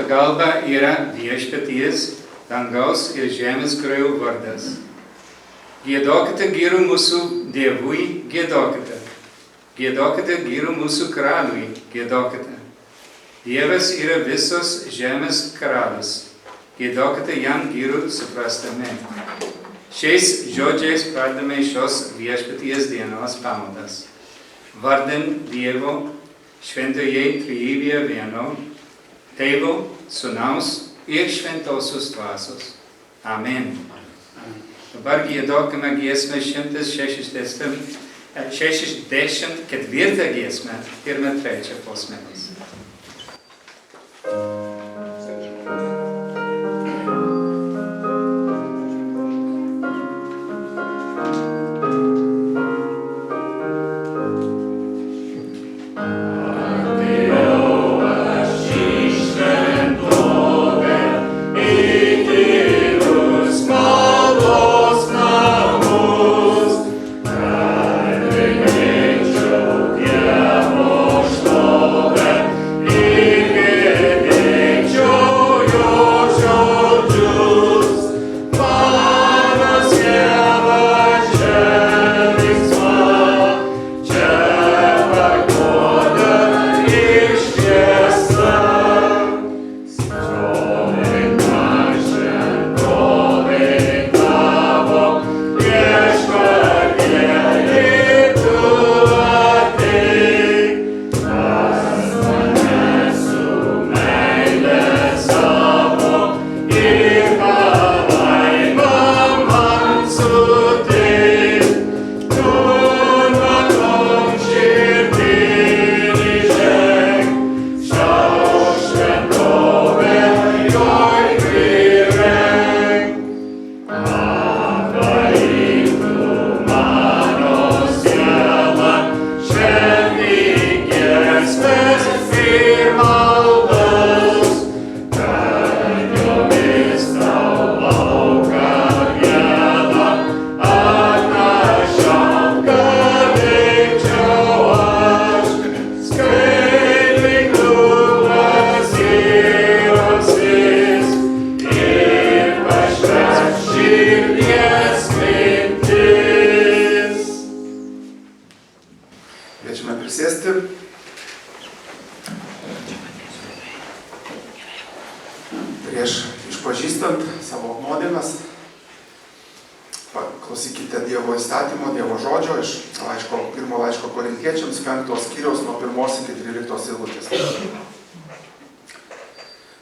pagalba yra viešpaties, dangaus ir žemės kūrėjo vardas. Giedokite gyrų mūsų Dievui, giedokite. Giedokite gyrų mūsų karaliui, giedokite. Dievas yra visos žemės karalius. Giedokite jam gyrų suprastami. Šiais žodžiais pradame šios viešpaties dienos pamaldas. Vardan Dievo, šventoje trejybėje vieno, Tėvo, Sūnaus ir Šventosios Dvasios. Amen. Dabar giedokime giesmę 164 giesmę, pirmą, trečią posmelės.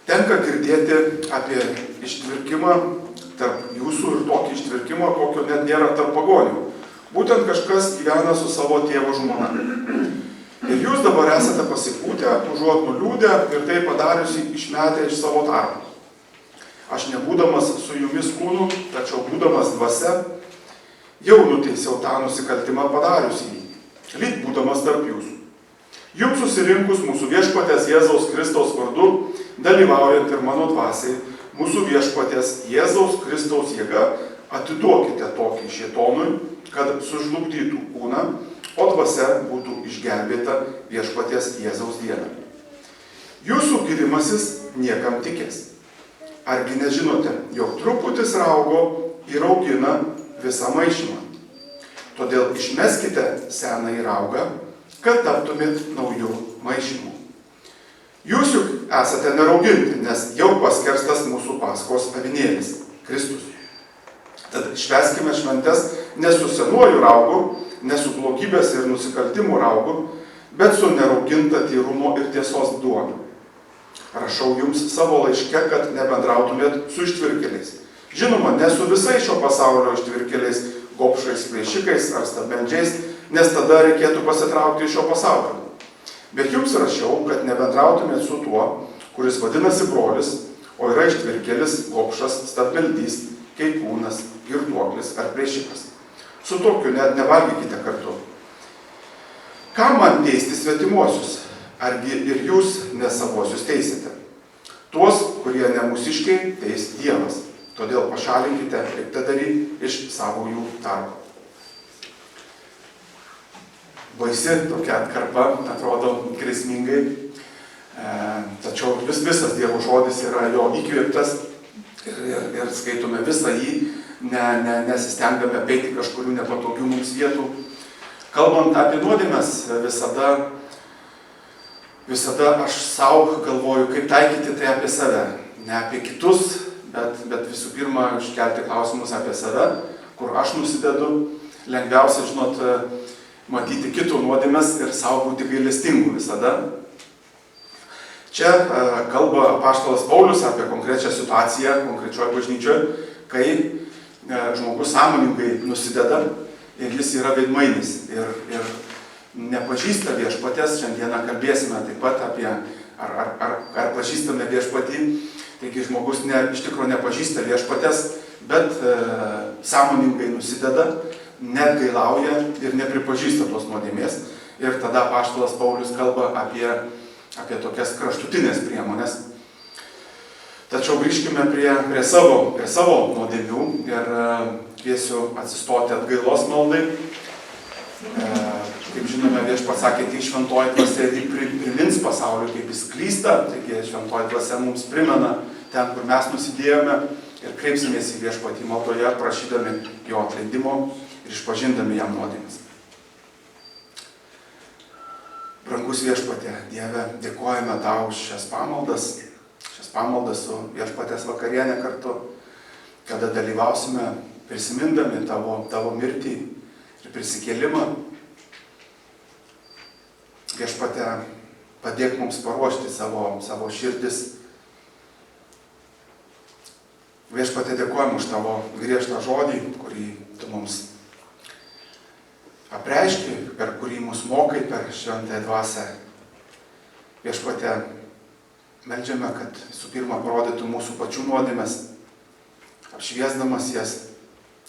Tenka girdėti apie ištvirkimą tarp jūsų ir tokį ištvirkimą, kokio net nėra tarp pagonių. Būtent kažkas gyvena su savo tėvo žmona. Ir jūs dabar esate pasipūtę, užuot nuliūdę ir tai padariusi išmetę iš savo tarpo. Aš nebūdamas su jumis kūnu, tačiau būdamas dvasia, jau nuteisiau tą nusikaltimą padariusi jį, lyg būdamas tarp jūsų. Jums susirinkus mūsų viešpaties Jėzaus Kristaus vardu, dalyvaujant ir mano dvasiai, mūsų viešpaties Jėzaus Kristaus jėga, atiduokite tokį šėtonui, kad sužlugdytų kūną, o dvasia būtų išgelbėta viešpaties Jėzaus dieną. Jūsų gyrimasis niekam tikės. Argi nežinote, jog truputis raugo įraugina visą maišymą. Todėl išmeskite senąjį raugą, kad taptumėt naujų maišymų. Jūs juk esate nerauginti, nes jau paskerstas mūsų Paskos avinėlis, Kristus. Tad švęskime šventes ne su senuoju raugu, ne su blogybės ir nusikaltimų raugu, bet su nerauginta tyrumo ir tiesos duona. Rašau jums savo laiške, kad nebendrautumėt su ištvirkeliais. Žinoma, ne su visais šio pasaulio ištvirkeliais, gobšais, plėšikais ar stabmeldžiais, nes tada reikėtų pasitraukti iš šio pasaulio. Bet jums rašiau, kad nebendrautumėt su tuo, kuris vadinasi brolis, o yra ištvirkelis, gobšas, stabmeldys, keikūnas, girtuoklis ar plėšikas. Su tokiu net nevalgykite kartu. Kam man teisti svetimuosius? Argi ir jūs nesavosius teisite? Tuos, kurie ne mūsiškiai, teis Dievas. Todėl pašalinkite piktadarį iš savųjų tarpo. Baisi tokia atkarpa, atrodo grėsmingai. Tačiau visas Dievo žodis yra jo įkvėptas ir skaitome visą jį, nesistengdami apeiti kažkurių nepatogių mums vietų. Kalbant apie nuodėmes, visada aš savo galvoju, kaip taikyti tai apie save. Ne apie kitus, bet visų pirma iškelti klausimus apie save, kur aš nusidedu. Lengviausia, žinot, matyti kito nuodėmes ir savo būti gailestingu visada. Čia kalba apaštalas Paulius apie konkrečią situaciją, konkrečioje bažnyčioje, kai žmogus sąmoningai nusideda ir jis yra veidmainis ir nepažįsta viešpaties. Šiandieną kalbėsime taip pat apie, ar pažįstame viešpatį. Taigi žmogus iš tikrųjų nepažįsta viešpaties, bet sąmoningai nusideda, net gailauja ir nepripažįsta tos nuodėmės. Ir tada apaštalas Paulius kalba apie tokias kraštutinės priemonės. Tačiau grįžkime prie savo nuodėmių ir kviesiu atsistoti atgailos maldai. Kaip žinome, viešpats sakė, tik šventoji dvasia primins pasauliui, kaip jis klysta. Taigi šventoji dvasia mums primena ten, kur mes nusidėjome, ir kreipsimės į viešpatį maldoje, prašydami jo atleidimo ir išpažindami jam nuodėmes. Brangus viešpatė, Dieve, dėkojame tau už šias pamaldas su viešpatės vakarienė kartu, kada dalyvausime prisimindami tavo mirtį ir prisikėlimą. Viešpatė, padėk mums paruošti savo širdis. Viešpatė, dėkojame už tavo griežtą žodį, kurį tu mums apreiški, per kurį mus mokai per šventąją dvasią. Viešpatė, meldžiame, kad visų pirma parodytų mūsų pačių nuodėmes, apšviesdamas jas,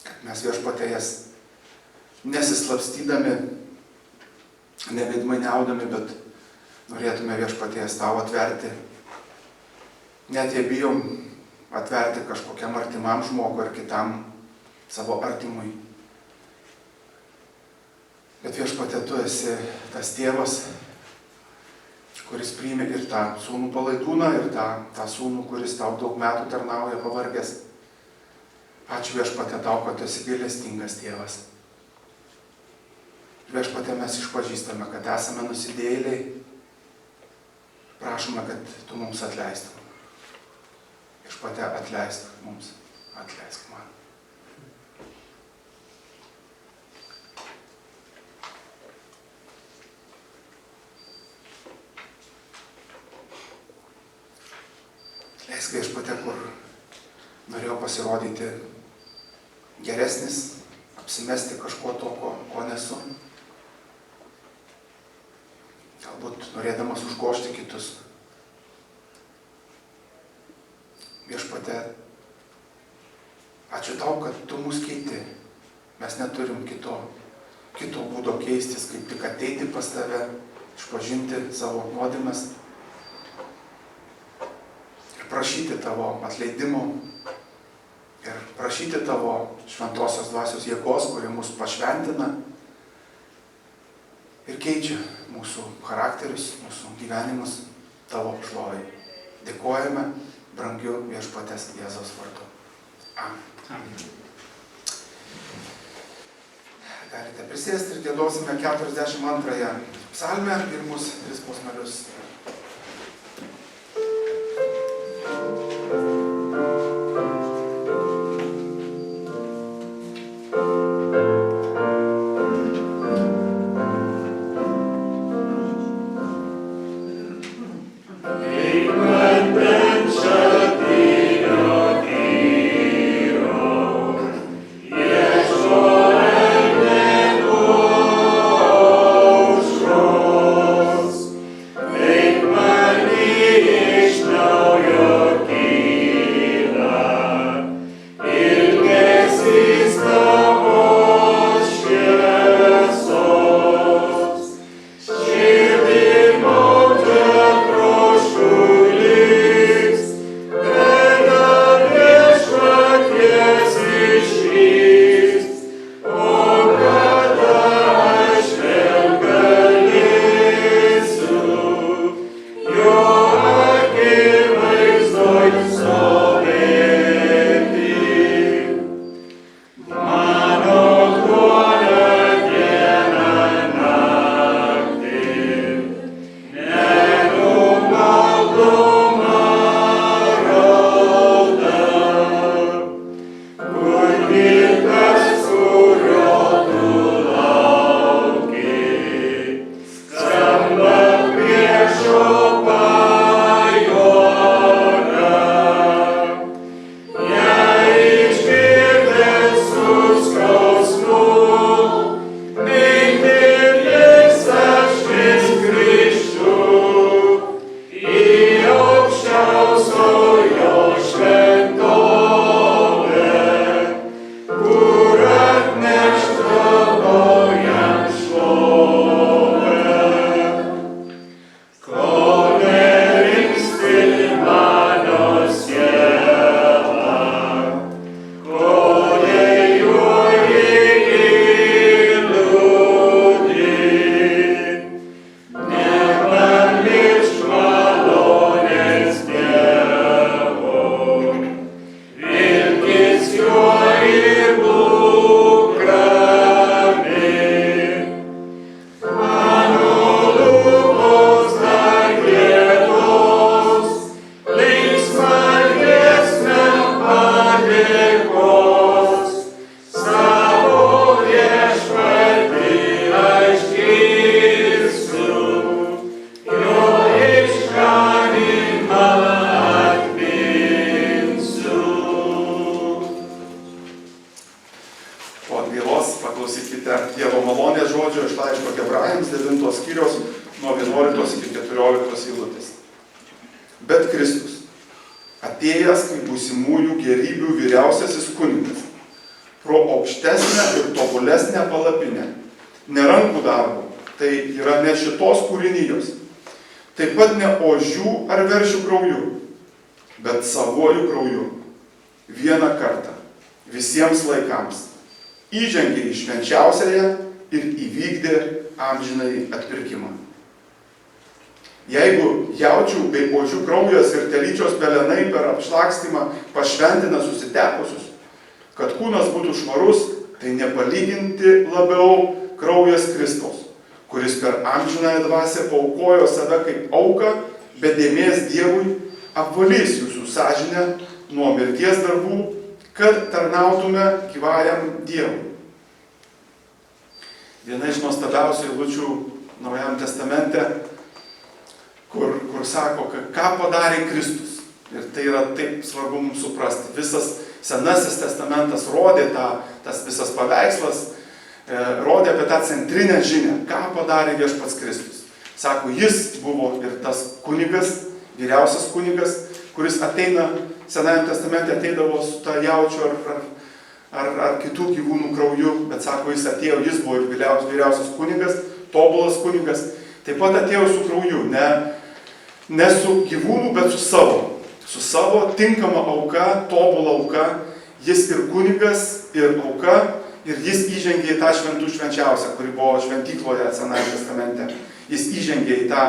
kad mes Viešpatė jas nesislapstydami, neveidmainiaudami, bet norėtume Viešpatė jas tau atverti. Net jei bijom atverti kažkokiam artimam žmogui ar kitam savo artimui. Bet Viešpatė, tu esi tas tėvas, kuris priėmė ir tą sūnų palaidūną, ir tą sūnų, kuris tau daug metų tarnauja pavargęs. Ačiū Viešpatė tau, kad tu esi gailestingas tėvas. Viešpatė, mes išpažįstame, kad esame nusidėjėliai. Prašome, kad tu mums atleistum. Viešpatė, atleisk mums, atleisk man. Leisk Viešpatė, kur norėjau pasirodyti geresnis, apsimesti kažko to, ko nesu. Galbūt norėdamas užgožti kitus. Viešpatė, ačiū tau, kad tu mus keiti. Mes neturim kito būdo keistis, kaip tik ateiti pas tave, išpažinti savo nuodėmes. Prašyti tavo atleidimo ir prašyti tavo šventosios dvasios jėgos, kuri mus pašventina ir keičia mūsų charakterius, mūsų gyvenimus tavo šlovai. Dėkojame brangiu Viešpatės Jėzaus vardu. Amen. Galite prisėsti ir giedosime 42 psalmę, pirmus 3 posmelius. Take Dievo malonės žodžio iš laiško Hebrajams 9 skyriaus nuo 11 iki 14 eilutės. Bet Kristus, atėjęs kaip būsimųjų gerybių vyriausiasis kunigas, pro aukštesnę ir tobulesnę palapinę, ne rankų darbo, tai yra ne šitos kūrinijos, taip pat ne ožių ar veršių krauju, bet savuoju krauju, vieną kartą, visiems laikams, įžengė į švenčiausiąją ir įvykdė amžinąjį atpirkimą. Jeigu jaučių bei ožių kraujas ir telyčios pelenai per apšlakstymą pašventina susitekusius, kad kūnas būtų švarus, tai nepalyginti labiau kraujas Kristaus, kuris per amžinąją dvasią paaukojo save kaip auką, be dėmės Dievui, apvalys jūsų sąžinę nuo mirties darbų, kad tarnautume gyvajam Dievui. Viena iš nuostabiausių eilučių Naujajame testamente, kur sako, ką padarė Kristus. Ir tai yra taip svarbu mums suprasti. Visas Senasis testamentas rodė tas visas paveikslas, rodė apie tą centrinę žinią, ką padarė Viešpats Kristus. Sako, jis buvo ir tas kunigas, vyriausias kunigas, kuris ateina, Senajame testamente ateidavo su ta jaučiu ar kitų gyvūnų krauju, bet sako, jis atėjo, jis buvo ir vyriausias kunigas, tobulas kunigas, taip pat atėjo su krauju, ne su gyvūnų, bet su savo tinkama auka, tobula auka, jis ir kunigas, ir auka, ir jis įžengė į tą šventų švenčiausią, kuri buvo šventykloje Senajame testamente. Jis įžengė į tą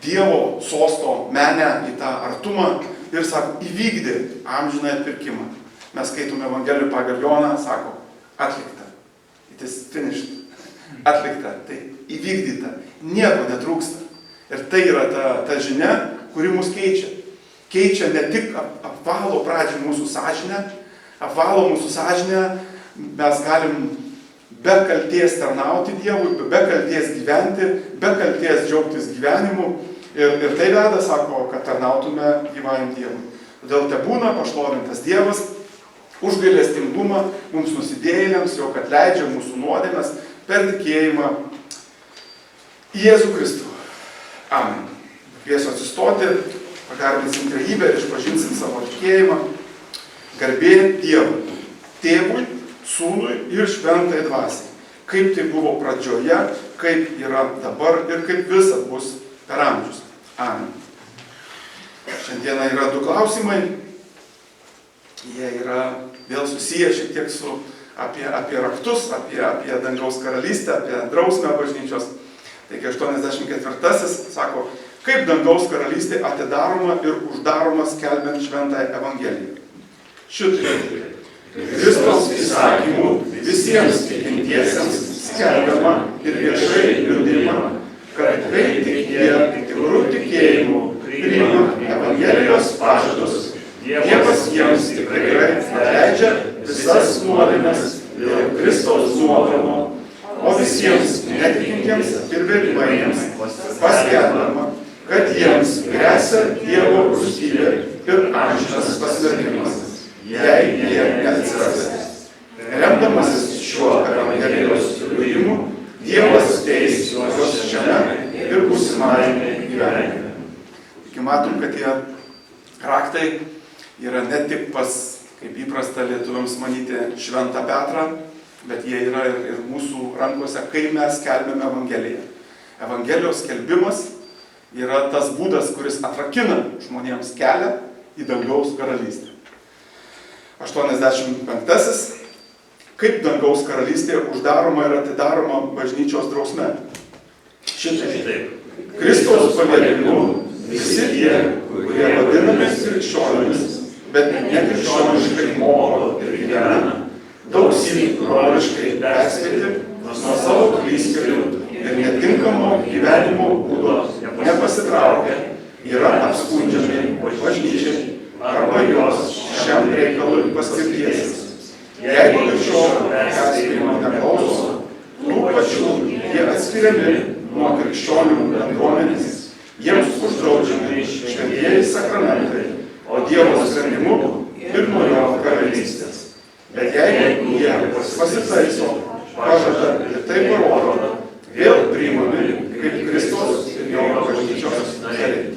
Dievo sosto menę, į tą artumą ir, sako, įvykdė amžiną atpirkimą. Mes skaitome Evangelijų pagal Joną, sako, atlikta. It is finished. Atlikta, tai įvykdyta. Nieko netrūksta. Ir tai yra ta žinia, kuri mus keičia. Keičia ne tik apvalo pradžią mūsų sąžinę, apvalo mūsų sąžinę, mes galim be kalties tarnauti Dievui, be kalties gyventi, be kalties džiaugtis gyvenimu. Ir tai veda, sako, kad tarnautume gyvajam Dievui. Todėl te būna pašlovintas Dievas už gailestingumą mums nusidėjėliams, jog atleidžia mūsų nuodėmes per tikėjimą į Jėzų Kristų. Amen. Kviesiu atsistoti, pagarbinsim trejybę ir išpažinsim savo tikėjimą. Garbė Dievui, Tėvui, Sūnui ir Šventai Dvasiai. Kaip tai buvo pradžioje, kaip yra dabar ir kaip visad bus per amžius. Amen. Šiandieną yra 2 klausimai. Jie yra vėl susiję šiek tiek apie raktus, apie dangaus karalystę, apie drausmę bažnyčios. Taigi 84-asis sako, kaip dangaus karalystė atidaroma ir uždaroma skelbiant šventąją Evangeliją. Šitai Kristaus įsakymų visiems tikintiesiems skelbiama ir viešai liudijama, kad kai tik jie tikrų tikėjimų priima Evangelijos pažadus, Dievas jiems tikrai atleidžia visas nuodėmes dėl Kristaus nuopelno, o visiems netikintiems ir vėlyvajiems paskelbiama, kad jiems gresia Dievo rūstybė ir amžinas pasmerkimas, jei jie neatsiras. Remdamasis šiuo Evangelijos liudijimu, Dievas teis juos šiame ir būsimajame gyvenime. Taigi matom, kad tie raktai yra ne tik pas, kaip įprasta lietuviams manyti, Šventą Petrą, bet jie yra ir mūsų rankose, kai mes skelbiame Evangeliją. Evangelijos skelbimas yra tas būdas, kuris atrakina žmonėms kelią į dangaus karalystę. 85-asis. Kaip dangaus karalystė uždaroma ir atidaroma bažnyčios drausme. Šitaip. Kristaus pavėlimu visi tie, kurie vadinami krikščionimis, bet nekrikščioniškai moko ir gyvena, daugsyk broliškai perspėti nuo savo klystkelių ir netinkamo gyvenimo būdo nepasitraukia, yra apskundžiami bažnyčiai arba jos šiam reikalui paskirtiesiems. Jeigu iš šio perspėjimo neklauso, tų pačių jie atskiriami nuo krikščionių bendruomenės, jiems uždraudžiami šventieji sakramentai, o Dievo sprendimu ir nuo jo karalystės. Bet jeigu jie pasitaiso, pažada tai parodo, vėl priimami kaip Kristus ir jo bažnyčios nariai.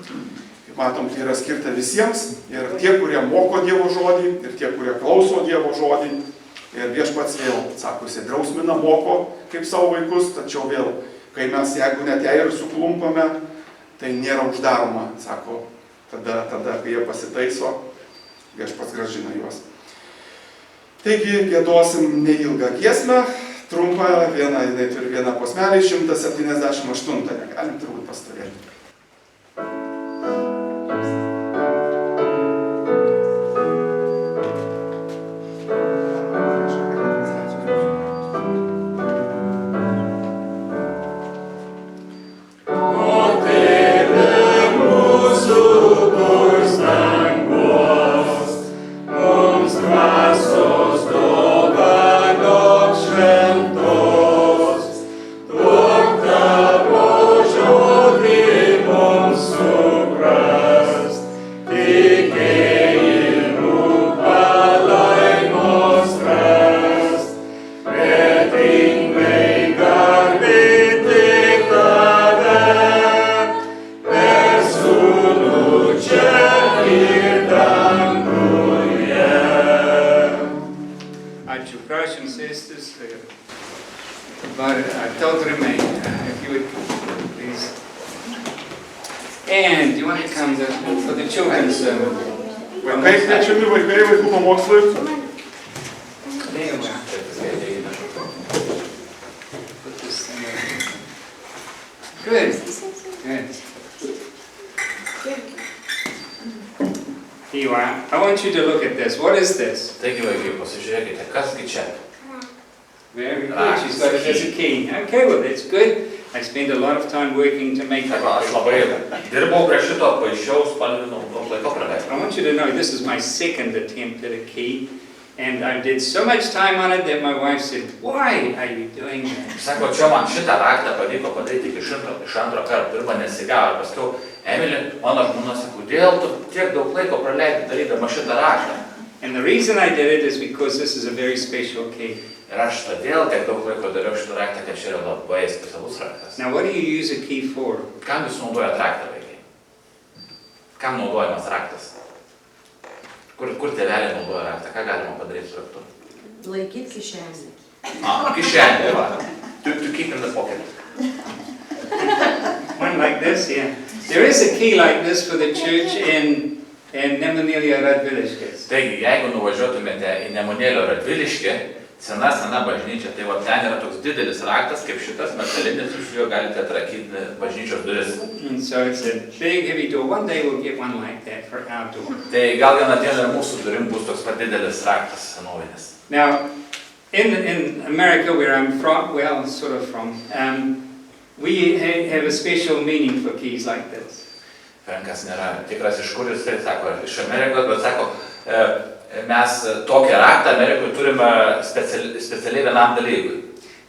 Kaip matom, tai yra skirta visiems, ir tie, kurie moko Dievo žodį, ir tie, kurie klauso Dievo žodį. Ir Viešpats vėl, sako, jis drausmina, moko kaip savo vaikus, tačiau vėl, kai mes, jeigu net jei ir suklumpame, tai nėra uždaroma, sako, tada, kai jie pasitaiso, Viešpats grąžina juos. Taigi, giedosim neilgą giesmę, trumpą, jinai turi vieną posmelį, 178, negalim turbūt pastovėti. And do you want to come for the children's sermon? Vaikai kviečiami, vaikų pamokslui. There we are. Put this thing over. Good. Good. Here you are. I want you to look at this. What is this? Taigi, vaikai, pasižiūrėkite, kasgi čia? Very good. She's got it as a key. Okay, well, that's good. I spent a lot of time working to make that. Aš labai dirbau prie šito, paišiau, spalvinau, daug laiko praleidau. I want you to know this is my second attempt at a key, and I did so much time on it that my wife said, "Why are you doing that?" Sako, čia man šitą raktą pavyko padaryti tik iš antro karto, dirba nesigavo. Paskiau, Emilė, mano žmona sako, kodėl tu tiek daug laiko praleidai darydama šitą raktą? And the reason I did it is because this is a very special key. Ir aš todėl tiek daug laiko dariau šitą raktą, kad čia yra labai specialus raktas. Now, what do you use a key for? Kam jūs naudojat raktą, vaikai? Kam naudojamas raktas? Kur tėveliai naudoja raktą? Ką galima padaryti su raktu? Laikyti kišenį. Kišenė, va. To keep in the pocket. One like this, yeah. There is a key like this for the church in Nemunėlio Radviliškės. Taigi, jeigu nuvažiuotumėte į Nemunėlio Radviliškę, sena bažnyčia, tai va ten yra toks didelis raktas, kaip šitas metalinis, iš jo galite atrakyti bažnyčios duris. And so it's a big, heavy door. One day we'll get one like that for our door. Tai gal vieną dieną ir mūsų durim bus toks pat didelis raktas senovinis. Now, in America, where I'm from, well, sort of from, we have a special meaning for keys like this. Frankas nėra tikras iš kur jis tai sako, iš Amerikos, bet sako, mes tokią raktą Amerikoje turime specialiai vienam dalykui.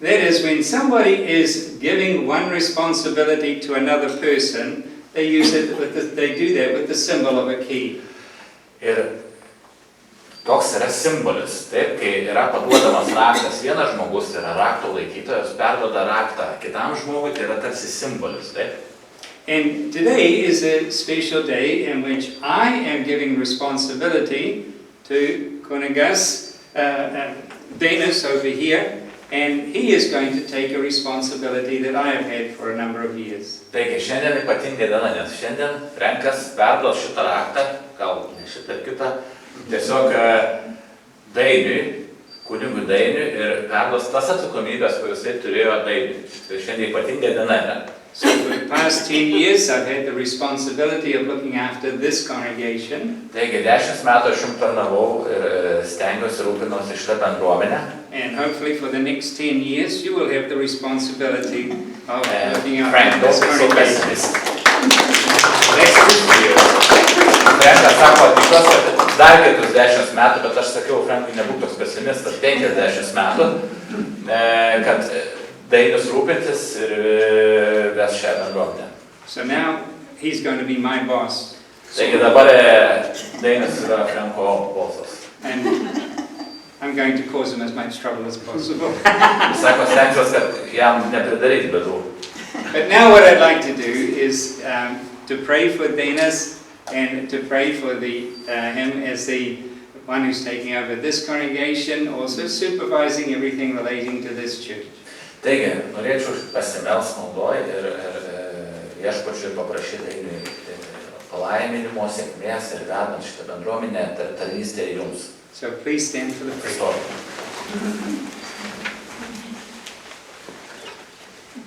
That is, when somebody is giving one responsibility to another person, they use it they do that with the symbol of a key. Ir toks yra simbolis, taip, kai yra paduodamas raktas, vienas žmogus yra rakto laikytojas, perduoda raktą kitam žmogui, tai yra tarsi simbolis, taip. And today is a special day in which I am giving responsibility to Kunigas Denis over here, and he is going to take a responsibility that I have had for a number of years. Taigi, šiandien ypatingai diena, nes šiandien Frankas perduos šitą raktą, gal ne šitą ir kitą, tiesiog Dainiui, kunigui Dainiui, ir perduos tas atsakomybės, kuriuos jis turėjo Dainiui. Tai šiandien ypatingai diena yra. So for the past 10 years, I've had the responsibility of looking after this congregation. Taigi, 10 metų aš jums tarnavau ir stengiuosi rūpinausi šitą bendruomenę. And hopefully for the next 10 years, you will have the responsibility of looking Frank, after this don't be so congregation. pessimist. Next 50 years. Frankas sako, tikiuosi, kad dar kitus 10 metų, bet aš sakiau, Frankui, nebūk toks pesimistas, 50 metų, kad Dainius rūpintis ir ves šią bendruomenę. So now he's going to be my boss. Taigi dabar Dainius yra Franko bosas. And I'm going to cause him as much trouble as possible. Sako, stengsiuos, kad jam nepridaryti bėdų. But now what I'd like to do is to pray for Denis and to pray for him as the one who's taking over this congregation, also supervising everything relating to this church. Taigi, norėčiau pasimels maldoje ir viešpačiui paprašyti Dainiui palaiminimo, sėkmės ir vedant šitą bendruomenę tarnystėje jums. So please stand for the prayer.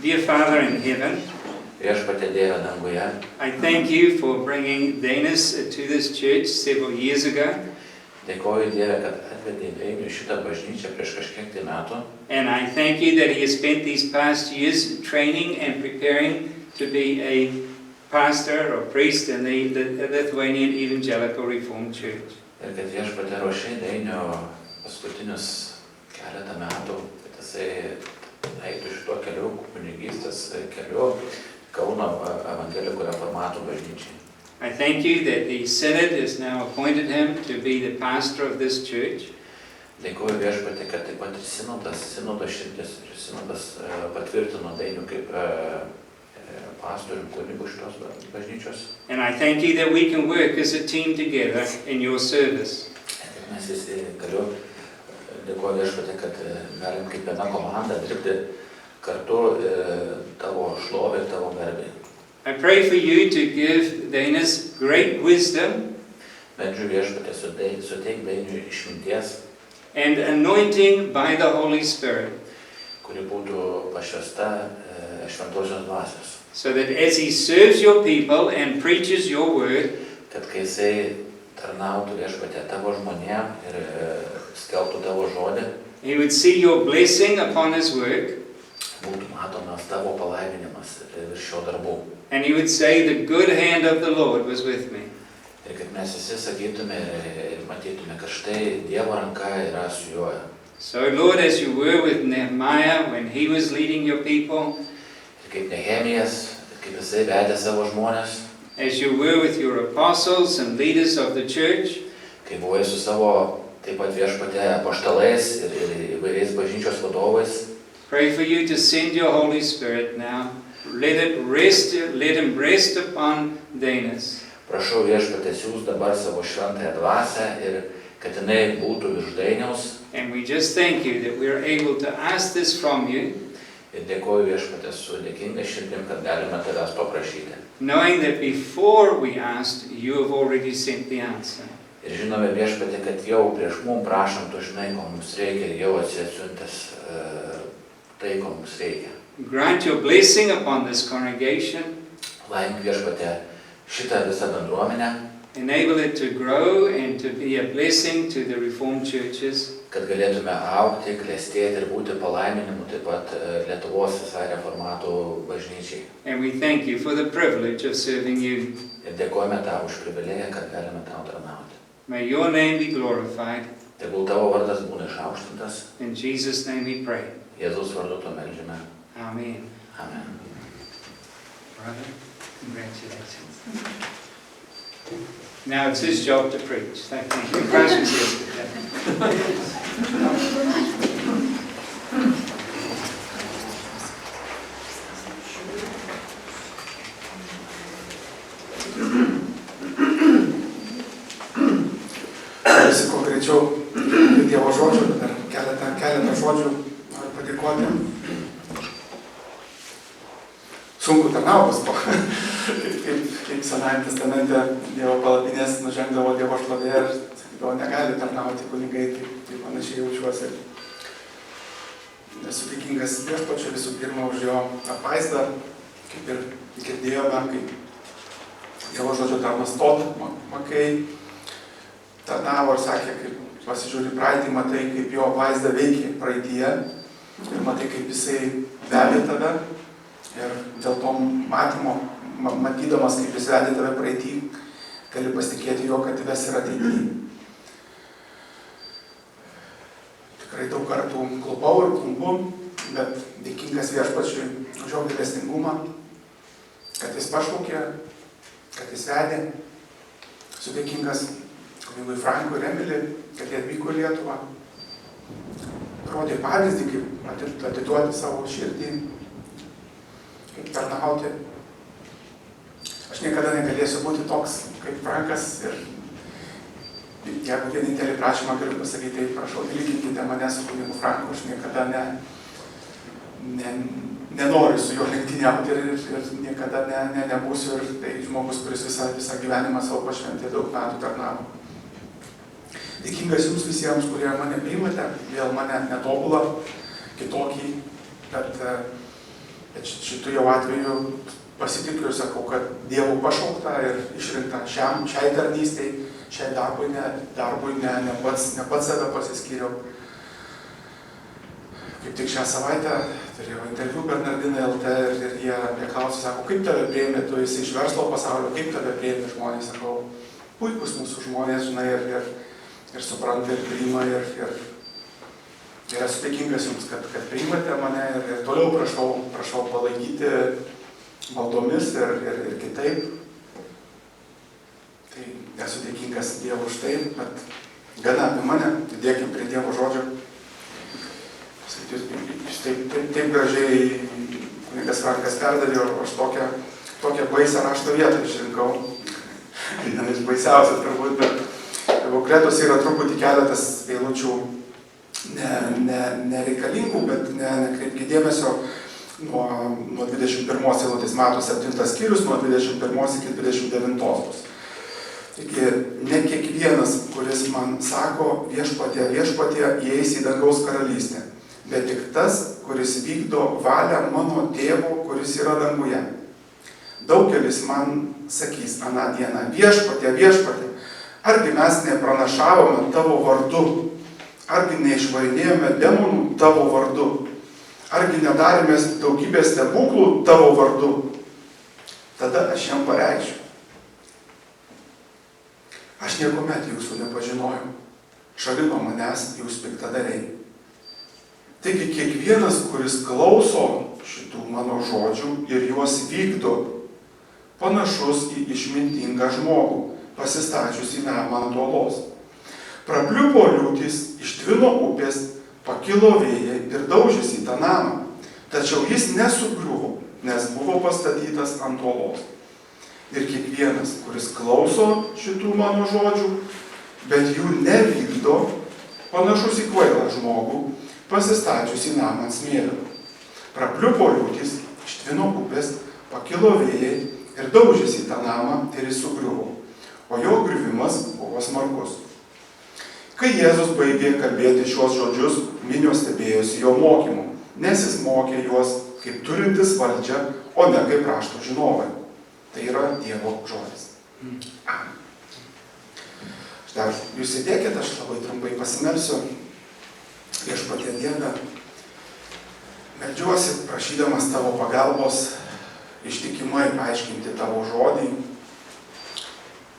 Dear Father in heaven, Viešpatie Dieve danguje, I thank you for bringing Denis to this church several years ago. dėkoju Dieve, kad atvedė Dainių šitą bažnyčią prieš kažkiek tai metų. And I thank you that he has spent these past years training and preparing to be a pastor or priest in the Lithuanian Evangelical Reformed Church. Ir kad Viešpatie ruošė Dainių paskutinius keletą metų, kad jisai eitų šituo keliu, kunigystės keliu Kauno Evangelikų reformatų bažnyčiai. I thank you that the Synod has now appointed him to be the pastor of this church. Dėkoju Viešpatie, kad taip pat ir sinodo širdis ir sinodas patvirtino Dainių kaip pastorių kunigų šitos bažnyčios. And I thank you that we can work as a team together in your service. Mes visi dėkoju Viešpatie, kad galim kaip viena komanda dirbti kartu tavo šlovę ir tavo garbę. I pray for you to give Denis great wisdom Meldžiu Viešpatie, suteik Dainiui išminties, and anointing by the Holy Spirit, kuri būtų pašvęsta šventosios dvasios. so that as he serves your people and preaches your word, Kad kai jisai tarnautų Viešpatie tavo žmonėm ir skelbtų tavo žodį, he would see your blessing upon his work, būtų matomas tavo palaiminimas virš šio darbų. and he would say, the good hand of the Lord was with me. Ir kad mes visi sakytume ir matytume, kad štai Dievo ranka yra su juo. So Lord, as you were with Nehemiah when he was leading your people, Ir kaip Nehemijas, kaip jisai vedė savo žmonės, as you were with your apostles and leaders of the church, kai buvai su savo taip pat Viešpatie apaštalais ir įvairiais bažnyčios vadovais, pray for you to send your Holy Spirit now. Let him rest upon Denis. prašau Viešpatie siūs dabar savo šventąją dvasią ir kad jinai būtų virš Dainiaus. And we just thank you that we are able to ask this from you, Ir dėkoju Viešpatie su dėkinga širdim, kad galime tavęs paprašyti. knowing that before we asked, you have already sent the answer. Ir žinome Viešpatie, kad jau prieš mum prašant, tu žinai, ko mums reikia ir jau atsiuntis tai, ko mums reikia. Grant your blessing upon this congregation, Laimink Viešpatie šitą visą bendruomenę, enable it to grow and to be a blessing to the Reformed churches. kad galėtume augti, klestėti ir būti palaiminimu taip pat Lietuvos visai reformatų bažnyčiai. And we thank you for the privilege of serving you. Ir dėkojame tau už privilegiją, kad galime tau tarnauti. May your name be glorified. Tegul tavo vardas būna išaukštintas. In Jesus' name we pray. Jėzus vardu to meldžiame. Amen. Amen. Brother, congratulations. Now it's his job to preach. Thank you. Praise yesterday. Visi kuo greičiau Dievo žodžių, dar keletą žodžių noriu padėkoti. Sunku tarnautis po, kaip Senajame testamente Dievo palapinės nužengdavo Dievo šlovė ir sakydavo, negali tarnauti kunigai, tai panašiai jaučiuosi. Esu dėkingas Viešpačiui visų pirma už jo apvaizdą, kaip ir girdėjome, kaip Dievo žodžio tarnas Tot Makai tarnavo ir sakė, kaip pasižiūri praeitį, matai, kaip jo vaizdą veikia praeityje ir matai, kaip jisai vedė tave ir dėl to matymo, matydamas, kaip jis vedė tave praeitį, gali pasitikėti jo, kad ves ir ateityje. Tikrai daug kartų klupau ir klumpu, bet dėkingas Viešpačiui už jo gailestingumą, kad jis pašaukė, kad jis vedė. Esu dėkingas kunigui Frankui ir Emilį, kad jie atvyko į Lietuvą. rodė pavyzdį, kaip atiduoti savo širdį, kaip tarnauti. Aš niekada negalėsiu būti toks kaip Frankas ir jeigu vienintelį prašymą galiu pasakyti, tai prašau, lyginkite mane su kunigu Franku, aš niekada nenoriu su juo lenktyniauti ir niekada nebūsiu ir tai žmogus, kuris visą gyvenimą savo pašventė, daug metų tarnavo. Dėkingas jums visiems, kurie mane priimate, vėl mane netobulą, kitokį, bet šitų jau atveju pasitikiu ir sakau, kad Dievo pašaukta ir išrinkta šiai tarnystei, šiai darbui ne pats save pasiskyriau. Kaip tik šią savaitę turėjau interviu Bernardinai LT ir jie klausė, sako, kaip tave priėmė, tu esi iš verslo pasaulio, kaip tave priėmė žmonės, sakau, puikus mūsų žmonės, žinai, ir supranta, ir priima, ir esu dėkingas jums, kad priimate mane ir toliau prašau palaikyti maldomis ir kitaip. Tai esu dėkingas Dievui už tai, bet gana apie mane, dėkim prie Dievo žodžio. Jūs taip gražiai kunigas Frankas perdavė, aš tokią baisą rašto vietą išrinkau. Viena iš baisiausių turbūt, bet Evokletos yra truputį keletas eilučių nereikalingų, bet nekreipkite dėmesio nuo 21 eilutės metų 7 skyrius, nuo 21 iki 29. Taigi, ne kiekvienas, kuris man sako viešpatie, viešpatie, įeis į dangaus karalystę, bet tik tas, kuris vykdo valią mano tėvo, kuris yra danguje. Daugelis man sakys aną dieną, viešpatie, viešpatie, argi mes nepranašavome tavo vardu, argi neišvarinėjome demonų tavo vardu, argi nedarėme daugybės stebuklų tavo vardu. Tada aš jam pareikšiu. Aš niekuomet jūsų nepažinojau, šalia nuo manęs jūs piktadariai. Taigi kiekvienas, kuris klauso šitų mano žodžių ir juos vykdo, panašus į išmintingą žmogų, pasistačiusį namą ant uolos. Prapliupo liūtys, ištvino upės, pakilo vėjai ir daužėsi į tą namą, tačiau jis nesugriuvo, nes buvo pastatytas ant uolos. Ir kiekvienas, kuris klauso šitų mano žodžių, bet jų nevykdo, panašus į kvailą žmogų, pasistačiusi namą ant smėlio. Prapliupo liūtys, ištvino upės, pakilo vėjai ir daužėsi į tą namą ir jis sugriuvo, o jo griuvimas buvo smarkus. Kai Jėzus baigė kalbėti šios žodžius, minios stebėjosi jo mokymu, nes jis mokė juos kaip turintis valdžią, o ne kaip rašto žinovai. Tai yra Dievo žodis. Amen. Štai, jūs sėdėkite, aš labai trumpai pasimelsiu. Viešpatie Dieve, meldžiuosi, prašydamas tavo pagalbos, ištikimai aiškinti tavo žodį.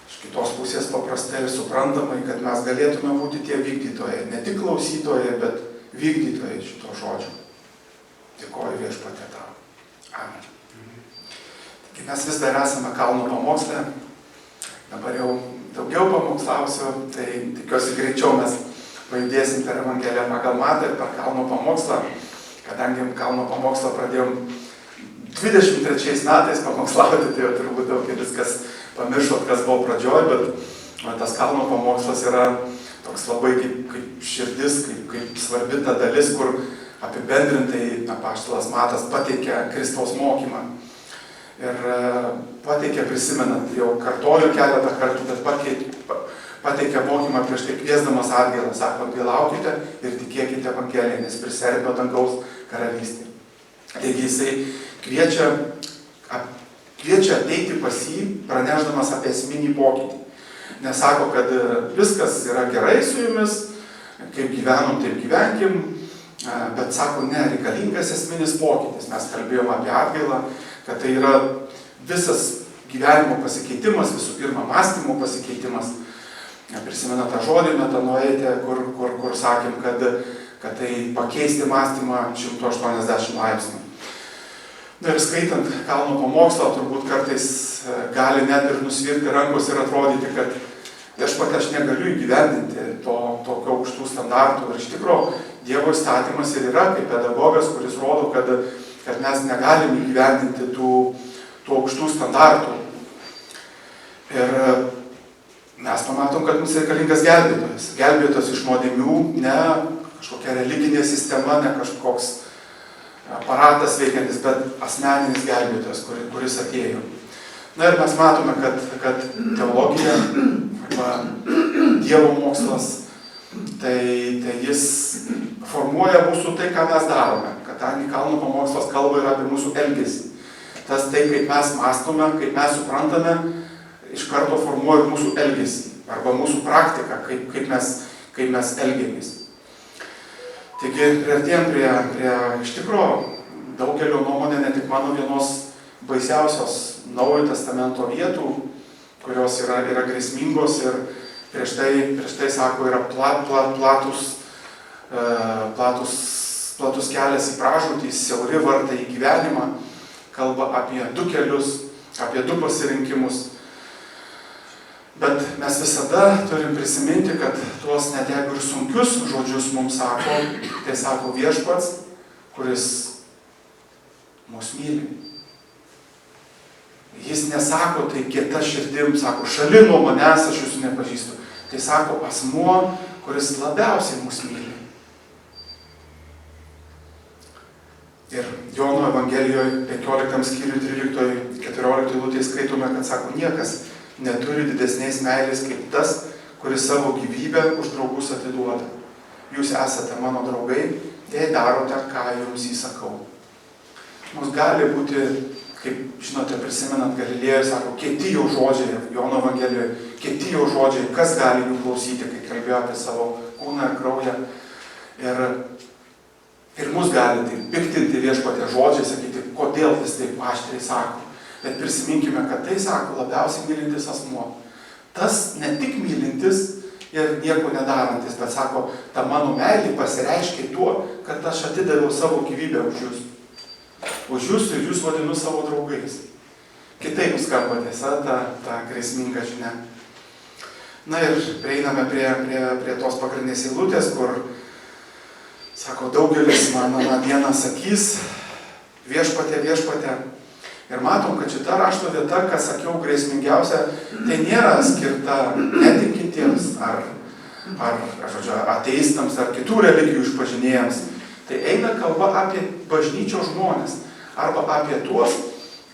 Iš kitos pusės paprastai ir suprantamai, kad mes galėtume būti tie vykdytojai, ne tik klausytojai, bet vykdytojai šito žodžio. Dėkoju Viešpatie tau. Amen. Taigi mes vis dar esame kalno pamoksle. Dabar jau daugiau pamokslausiu, tai tikiuosi greičiau mes pajudėsim per Evangeliją pagal Matą ir per kalno pamokslą, kadangi kalno pamokslą pradėjom 23 metais pamokslauti, tai jau turbūt daugelis kas pamiršot, kas buvo pradžioj, bet tas kalno pamokslas yra toks labai kaip širdis, kaip svarbi ta dalis, kur apibendrintai apaštalas Matas pateikia Kristaus mokymą. Ir pateikia, prisimenant, jau kartoju keletą kartų, bet pateikia mokymą prieš tai kviesdamas atgailą, sako, atgailaukite ir tikėkite Evangeliją, nes prisiartino dangaus karalystė. Taigi jisai kviečia ateiti pas jį, pranešdamas apie esminį pokytį. Nesako, kad viskas yra gerai su jumis, kaip gyvenom, taip gyvenkim, bet sako, ne, reikalingas esminis pokytis. Mes kalbėjome apie atgailą, kad tai yra visas gyvenimo pasikeitimas, visų pirma, mąstymo pasikeitimas. Prisimena tą žodį metanoeitę, kur sakėm, kad tai pakeisti mąstymą 180 laipsnių. Na ir skaitant kalno pamokslą, turbūt kartais gali net ir nusvirti rankos ir atrodyti, kad viešpatie, aš negaliu įgyvendinti tokio aukštų standartų. Ir iš tikrųjų Dievo įstatymas ir yra kaip pedagogas, kuris rodo, kad mes negalim įgyvendinti tų aukštų standartų. Ir mes pamatom, kad mums reikalingas gelbėtojas. Gelbėtojas iš nuodėmių, ne kažkokia religinė sistema, ne kažkoks aparatas veikiantis, bet asmeninis gelbėtojas, kuris atėjo. Na ir mes matome, kad teologija arba Dievo mokslas, tai jis formuoja mūsų tai, ką mes darome. Kadangi Kalno pamokslas kalba ir apie mūsų elgesį. Tas tai, kaip mes mąstome, kaip mes suprantame, iš karto formuoja mūsų elgesį arba mūsų praktiką, kaip mes elgiamės. Taigi, priartėjom prie iš tikrųjų daugelio nuomonė, ne tik mano vienos baisiausios Naujojo testamento vietų, kurios yra grėsmingos ir prieš tai sako, yra platus kelias į pražūtį, siauri vartai į gyvenimą, kalba apie 2 kelius, apie 2 pasirinkimus. Bet mes visada turim prisiminti, kad tuos net jeigu ir sunkius žodžius mums sako, tai sako viešpats, kuris mus myli. Jis nesako, tai kieta širdim, sako, šali nuo manęs, aš jūsų nepažįstu. Tai sako asmuo, kuris labiausiai mus myli. Ir Jono Evangelijoje 15 skyriui 13-14 eilutėje skaitome, kad sako, niekas neturi didesnės meilės kaip tas, kuris savo gyvybę už draugus atiduoda. Jūs esate mano draugai, jei darote, ką jums įsakau. Mums gali būti, kaip žinote, prisimenant Galilėją, sako, kieti jo žodžiai, Jono Evangelijoje, kieti jo žodžiai, kas gali jų klausyti, kai kalbėjo apie savo kūną ir kraują. Ir mus gali tai piktinti viešpatie žodžiai, sakyti, kodėl jis taip aštriai sako. Bet prisiminkime, kad tai sako labiausiai mylintis asmuo. Tas ne tik mylintis ir nieko nedarantis, bet sako, ta mano meilė pasireiškia tuo, kad aš atidaviau savo gyvybę už jūs. Už jūs ir jūs vadinu savo draugais. Kitaip skamba tiesa ta grėsminga žinia. Na ir prieiname prie tos pagrindinės eilutės, kur sako, daugelis mano dieną sakys, viešpatie, viešpatie. Ir matom, kad šita rašto vieta, ką sakiau, grėsmingiausia, tai nėra skirta netikintiems ar ateistams ar kitų religijų išpažinėjams. Tai eina kalba apie bažnyčios žmonės arba apie tuos,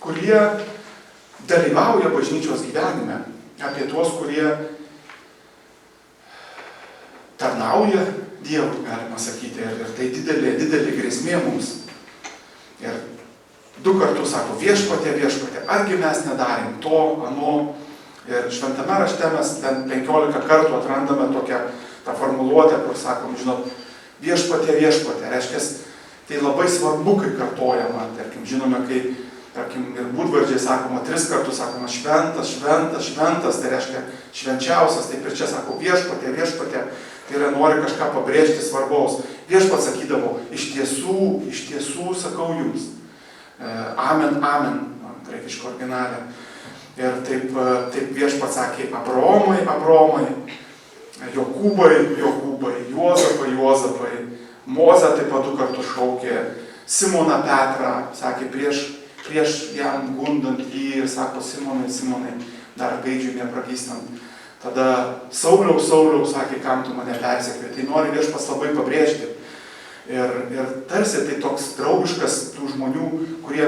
kurie dalyvauja bažnyčios gyvenime, apie tuos, kurie tarnauja Dievui, galima sakyti, ir tai didelė grėsmė mums. Ir 2 kartus sako, viešpatie, viešpatie, argi mes nedarėm to, ano. Ir šventame rašte mes ten 15 kartų atrandame tą formuluotę, kur sakom, žinot, viešpatie, viešpatie. Reiškia, tai labai svarbu, kai kartojama. Tarkim, žinome, kai ir būdvardžiai sakoma 3 kartus, sakoma šventas, šventas, šventas, tai reiškia švenčiausias. Taip ir čia sako viešpatie, viešpatie. Tai yra nori kažką pabrėžti svarbaus. Viešpats sakydavo, iš tiesų sakau jums. Amen, amen, graikiško originale. Ir taip viešpats sakė, Abraomai, Abraomai, Jokūbai, Jokūbai, Juozapai, Juozapai, Mozę taip pat 2 kartus šaukė, Simoną Petrą, sakė prieš jam gundant jį ir sako, Simonai, Simonai, dar gaidžiui nepragystant. Tada Sauliau, sakė, kam tu mane persekioji. Tai nori viešpats labai pabrėžti. Ir tarsi tai toks draugiškas tų žmonių, kurie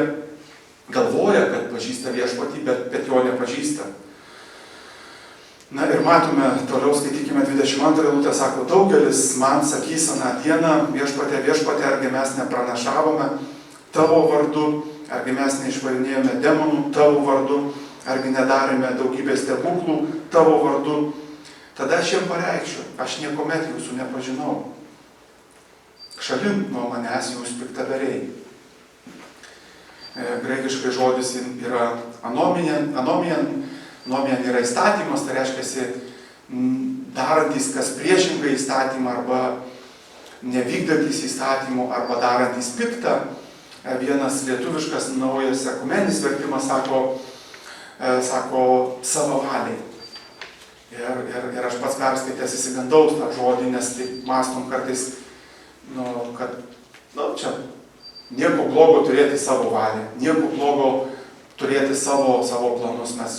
galvoja, kad pažįsta viešpatį, bet jo nepažįsta. Na ir matome, toliau skaitykime 22 eilutę, sako, daugelis man sakys aną dieną, viešpatė, viešpatė, argi mes nepranašavome tavo vardu, argi mes neišvarinėjome demonų tavo vardu, argi nedarėme daugybės stebuklų tavo vardu. Tada aš jiem pareikšiu, aš niekuomet jūsų nepažinau. Šalin nuo manęs jūs piktadariai. Graikiškai žodis yra anomijan. Anomijan yra įstatymas, tai reiškia darantys kas priešingai įstatymą arba nevykdantys įstatymų arba darantys piktą. Vienas lietuviškas naujas ekumeninis vertimas sako savo valiai. Ir aš pats perskaitęs įsigandau tą žodį, nes taip mastom kartais, kad čia nieko blogo turėti savo valią, nieko blogo turėti savo planus. Mes,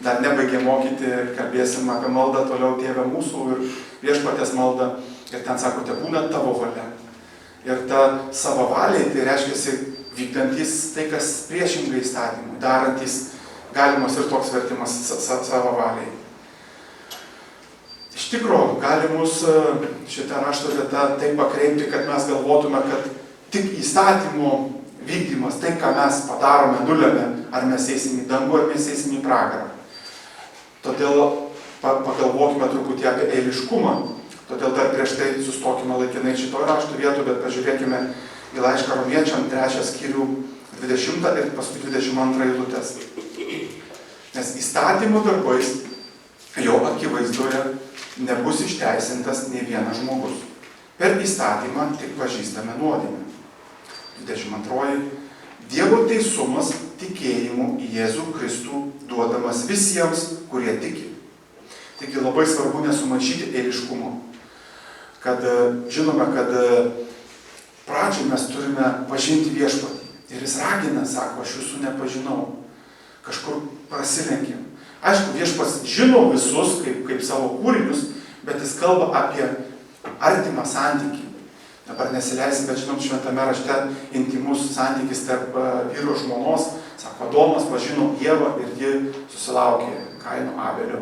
dar nebaigė mokyti, kalbėsim apie maldą toliau, Tėve mūsų ir Viešpaties maldą. Ir ten sakote, būna tavo valia. Ir ta savavaliai, tai reiškia vykdantis tai, kas priešingai įstatymui, darantis, galimas ir toks vertimas savavaliai. Iš tikrųjų, gali mus šitą rašto vietą taip pakreipti, kad mes galvotume, kad tik įstatymo vykdymas, tai, ką mes padarome, nulėmė, ar mes eisim į dangų, ar mes eisim į pragarą. Todėl pagalvokime truputį apie eiliškumą. Todėl dar prieš tai sustokime laikinai šito rašto vietų, bet pažiūrėkime į laišką Romiečiam 3 skyrių 20 ir paskui 22 eilutės. Nes įstatymo darbais jo akivaizdoje nebus išteisintas nei vienas žmogus. Per įstatymą tik pažįstame nuodėmę. 22. Dievo teisumas tikėjimu į Jėzų Kristų duodamas visiems, kurie tiki. Taigi labai svarbu nesumaišyti eiliškumo. Kad žinome, kad pradžioj mes turime pažinti Viešpatį. Ir jis ragina, sako, aš jūsų nepažinau. Kažkur prasilenkim. Aišku, Viešpats žino visus kaip savo kūrinius, bet jis kalba apie artimą santykį. Dabar nesileisim, bet žinom, šventame rašte intimus santykis tarp vyro ir žmonos. Sako, Adomas pažino Ievą ir ji susilaukė Kaino Abelio.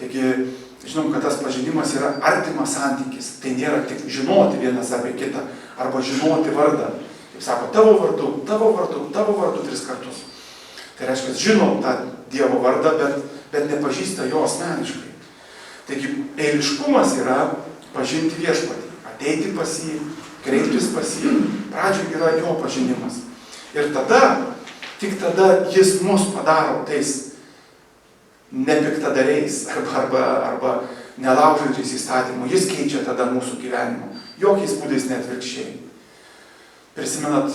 Taigi, žinom, kad tas pažinimas yra artimas santykis. Tai nėra tik žinoti vienas apie kitą, arba žinoti vardą. Kaip sako, tavo vardu 3 kartus. Tai reiškia, žinom tą Dievo vardą, bet nepažįsta jo asmeniškai. Taigi, eiliškumas yra pažinti Viešpatį. Ateiti pas jį, kreiptis pas jį. Pradžioj yra jo pažinimas. Ir tik tada jis mus padaro tais nepiktadariais arba nelaužančiais įstatymų. Jis keičia tada mūsų gyvenimą. Jokiais būdais neatvirkščiai. Prisimenat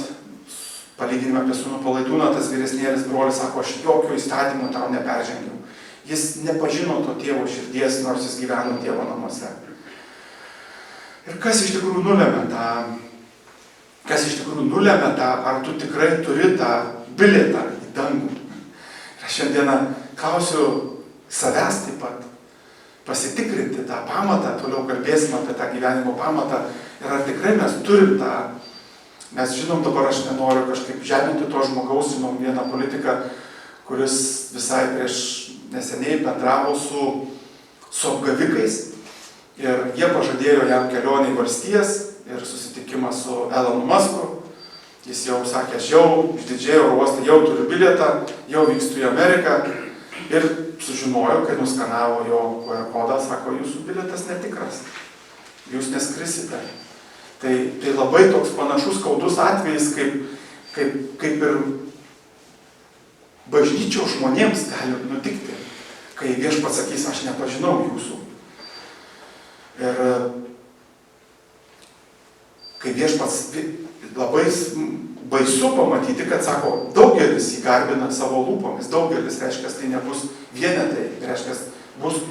palyginimą apie sūnų Palaidūną, tas vyresnėlis brolis sako, aš jokio įstatymo tau neperžengiau. Jis nepažino to tėvo širdies, nors jis gyveno tėvo namuose. Ir kas iš tikrųjų nulėmė tą, ar tu tikrai turi tą bilietą į dangų. Ir šiandieną klausiu savęs taip pat, pasitikrinti tą pamatą, toliau kalbėsim apie tą gyvenimo pamatą, ir ar tikrai mes turim tą, mes žinom, dabar aš nenoriu kažkaip žeminti to žmogaus, žinom vieną politiką, kuris visai prieš neseniai bendravo su apgavikais, ir jie pažadėjo jam kelionę į valstijas ir susitikimą su Elonu Musku. Jis jau sakė, aš jau išdidžiai oro uostą, jau turiu bilietą, jau vykstu į Ameriką. Ir sužinojo, kai nuskanavo jo QR kodą, sako, jūsų bilietas netikras, jūs neskrisite. Tai labai toks panašus skaudus atvejis, kaip ir bažnyčios žmonėms gali nutikti, kai Viešpats sakys, aš nepažinau jūsų. Ir kai Viešpats labai baisu pamatyti, kad sako, daugelis jį garbina savo lūpomis, daugelis, reiškia, tai nebus vienetai, reiškia, bus.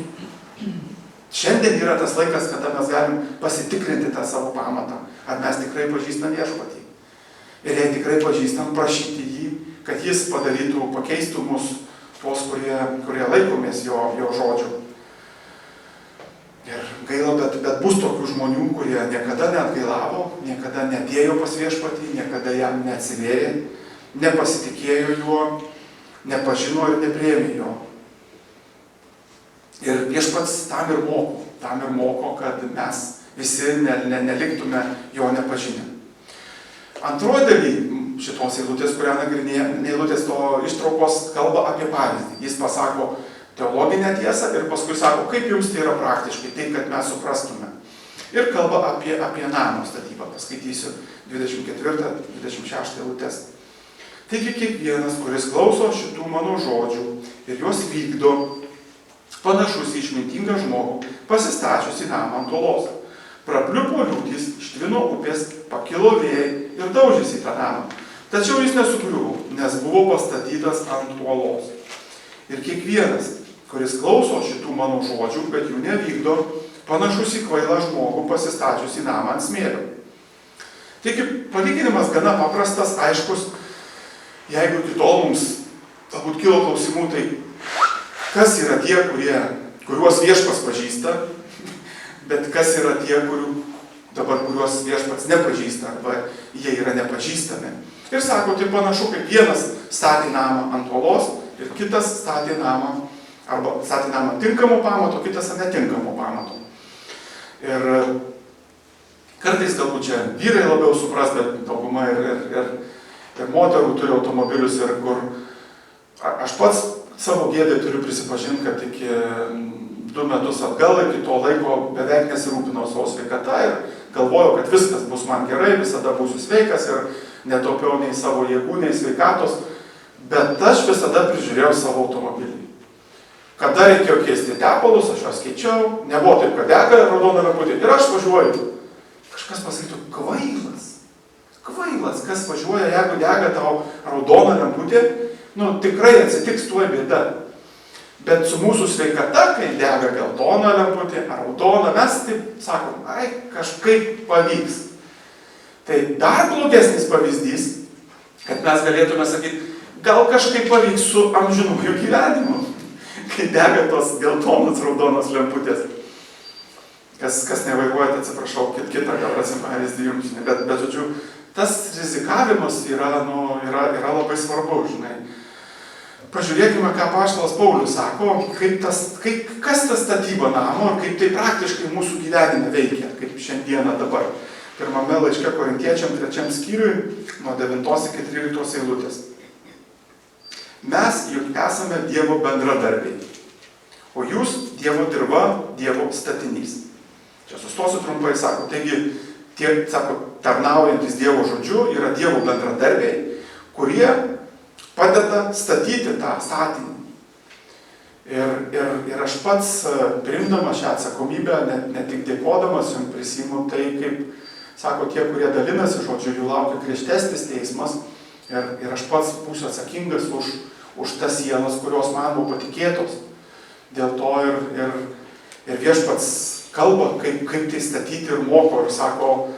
Šiandien yra tas laikas, kada mes galim pasitikrinti tą savo pamatą, ar mes tikrai pažįstam Viešpatį. Ir jei tikrai pažįstam, prašyti jį, kad jis padarytų, pakeistų mus, tuos, kurie laikomės jo žodžių. Ir gaila, bet bus tokių žmonių, kurie niekada neatgailavo, niekada neatėjo pas Viešpatį, niekada jam neatsivėrė, nepasitikėjo juo, nepažino ir nepriėmė jo. Ir Viešpats tam ir moko, kad mes visi neliktume jo nepažinę. Antroji daly šitos eilutės, kurią nagrinėjame, eilutės to ištraukos kalba apie pavyzdį. Jis pasako teologinę tiesą ir paskui sako, kaip jums tai yra praktiškai, taip, kad mes suprastume. Ir kalba apie namo statybą. Paskaitysiu 24-26 eilutės. Taigi kiekvienas, kuris klauso šitų mano žodžių ir juos vykdo, panašus į išmintingą žmogų, pasistačiusi namą ant uolos. Prapliupo liūtys, ištvino upės, pakilo vėjai ir daužėsi į tą namą. Tačiau jis nesugriuvo, nes buvo pastatytas ant uolos. Ir kiekvienas, kuris klauso šitų mano žodžių, bet jų nevykdo, panašus į kvailą žmogų pasistačius į namą ant smėlio. Taigi, palyginimas gana paprastas, aiškus, jeigu iki tol mums galbūt kilo klausimų, tai kas yra tie, kuriuos viešpats pažįsta, bet kas yra tie, kuriuos viešpats nepažįsta, arba jie yra nepažįstami. Ir sako, tai panašu, kaip vienas statė namą ant uolos ir kitas statė namą, arba statė namą tinkamo pamato, kitas netinkamo pamato. Ir kartais galbūt čia vyrai labiau supras, bet dauguma ir moterų turi automobilius, ir kur aš pats savo gėdai turiu prisipažinti, kad iki 2 metus atgal, iki to laiko beveik nesirūpinau savo sveikata ir galvojau, kad viskas bus man gerai, visada būsiu sveikas ir netaupiau nei savo jėgų, nei sveikatos, bet aš visada prižiūrėjau savo automobilį. Kada reikėjo keisti tepalus, aš juos keičiau, nebuvo taip, kad dega raudona lemputė ir aš važiuoju. Kažkas pasakytų, kvailas, kas važiuoja, jeigu dega tau raudona lemputė, tikrai atsitiks tuo bėda. Bet su mūsų sveikata, kai dega geltona lemputė ar raudona, mes taip sakom, kažkaip pavyks. Tai dar blogesnis pavyzdys, kad mes galėtume sakyti, gal kažkaip pavyks su amžinuoju gyvenimu, kai dega tos geltonos raudonos lemputės. Kas nevairuojate, atsiprašau, kitą gal rasim pavyzdį jums, bet žodžiu, tas rizikavimas yra labai svarbu, žinai. Pažiūrėkime, ką apaštalas Paulius sako, kas ta statyba namo ir kaip tai praktiškai mūsų gyvenime veikia, kaip šiandieną dabar. Pirmame laiške Korintiečiam 3 skyriui, nuo 9 iki 13 eilutės. Mes juk esame Dievo bendradarbiai, o jūs Dievo dirva, Dievo statinys. Čia sustosiu trumpai, sako, taigi tie, sako, tarnaujantis Dievo žodžiu yra Dievo bendradarbiai, kurie padeda statyti tą statinį. Ir aš pats, priimdamas šią atsakomybę, ne tik dėkodamas jums prisiimu tai, kaip, sako, tie, kurie dalinasi žodžiu, jų laukia griežtesnis teismas. Ir aš pats būsiu atsakingas už tas sielas, kurios man buvo patikėtos. Dėl to ir viešpats kalba, kaip tai statyti ir moko ir sako,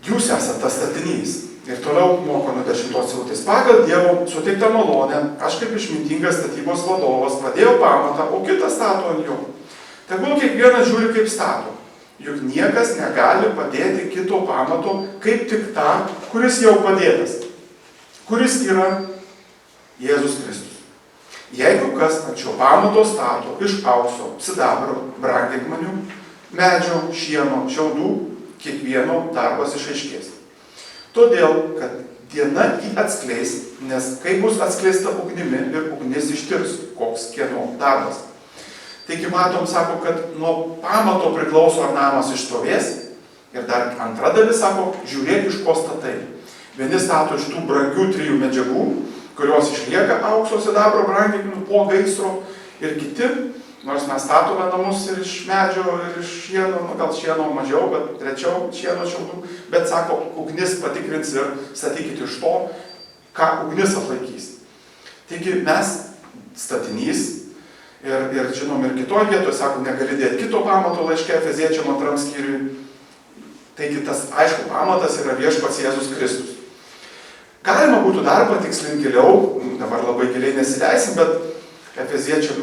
jūs esate tas statinys. Ir toliau moko nuo 10 eilutės. Pagal Dievo suteiktą malonę, aš kaip išmintingas statybos vadovas padėjau pamatą, o kitas stato ant jo. Tegul kiekvienas žiūri, kaip stato. Juk niekas negali padėti kito pamato, kaip tik tą, kuris jau padėtas. Kuris yra Jėzus Kristus. Jeigu kas ant šio pamato stato iš aukso, sidabro, brangakmenių, medžio, šieno, šiaudų, kiekvieno darbas išaiškės. Todėl, kad diena jį atskleis, nes kai bus atskleista ugnimi ir ugnis ištirs, koks kieno darbas. Taigi matom, sako, kad nuo pamato priklauso, ar namas išstovės. Ir dar antra dalis, sako, žiūrėk, iš ko statai. Vieni stato iš tų brangių 3 medžiagų, kurios išlieka aukso, sidabro, brangakmenių po gaisro, ir kiti, nors mes statome namus ir iš medžio, ir iš šieno, gal šieno mažiau, bet rečiau šieno šiaudų, bet sako, ugnis patikrins ir statykit iš to, ką ugnis atlaikys. Taigi mes statinys ir žinom, ir kitoje vietoje, sako, negali dėti kito pamato laiške Efeziečiam 2 skyriui. Taigi tas, aišku, pamatas yra viešpats Jėzus Kristus. Galima būtų dar patikslinti giliau, dabar labai giliai nesileisim, bet Efeziečiam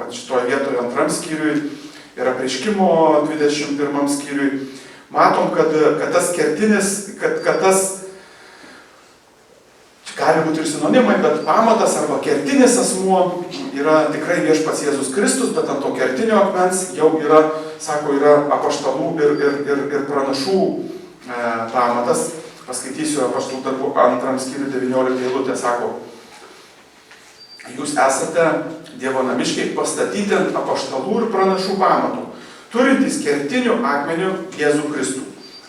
šitoje vietoje 2 skyriui ir Apreiškimo 21 skyriui matom, kad tas kertinis, kad tas, gali būti ir sinonimai, bet pamatas arba kertinis asmuo yra tikrai viešpats Jėzus Kristus, bet ant to kertinio akmens jau yra, sako, yra apaštalų ir pranašų pamatas. Paskaitysiu apaštalų darbų 2 skyrių 19 eilutę, sako, jūs esate Dievo namiškiai pastatyti ant apaštalų ir pranašų pamatų, turintys kertinių akmenių Jėzų Kristų,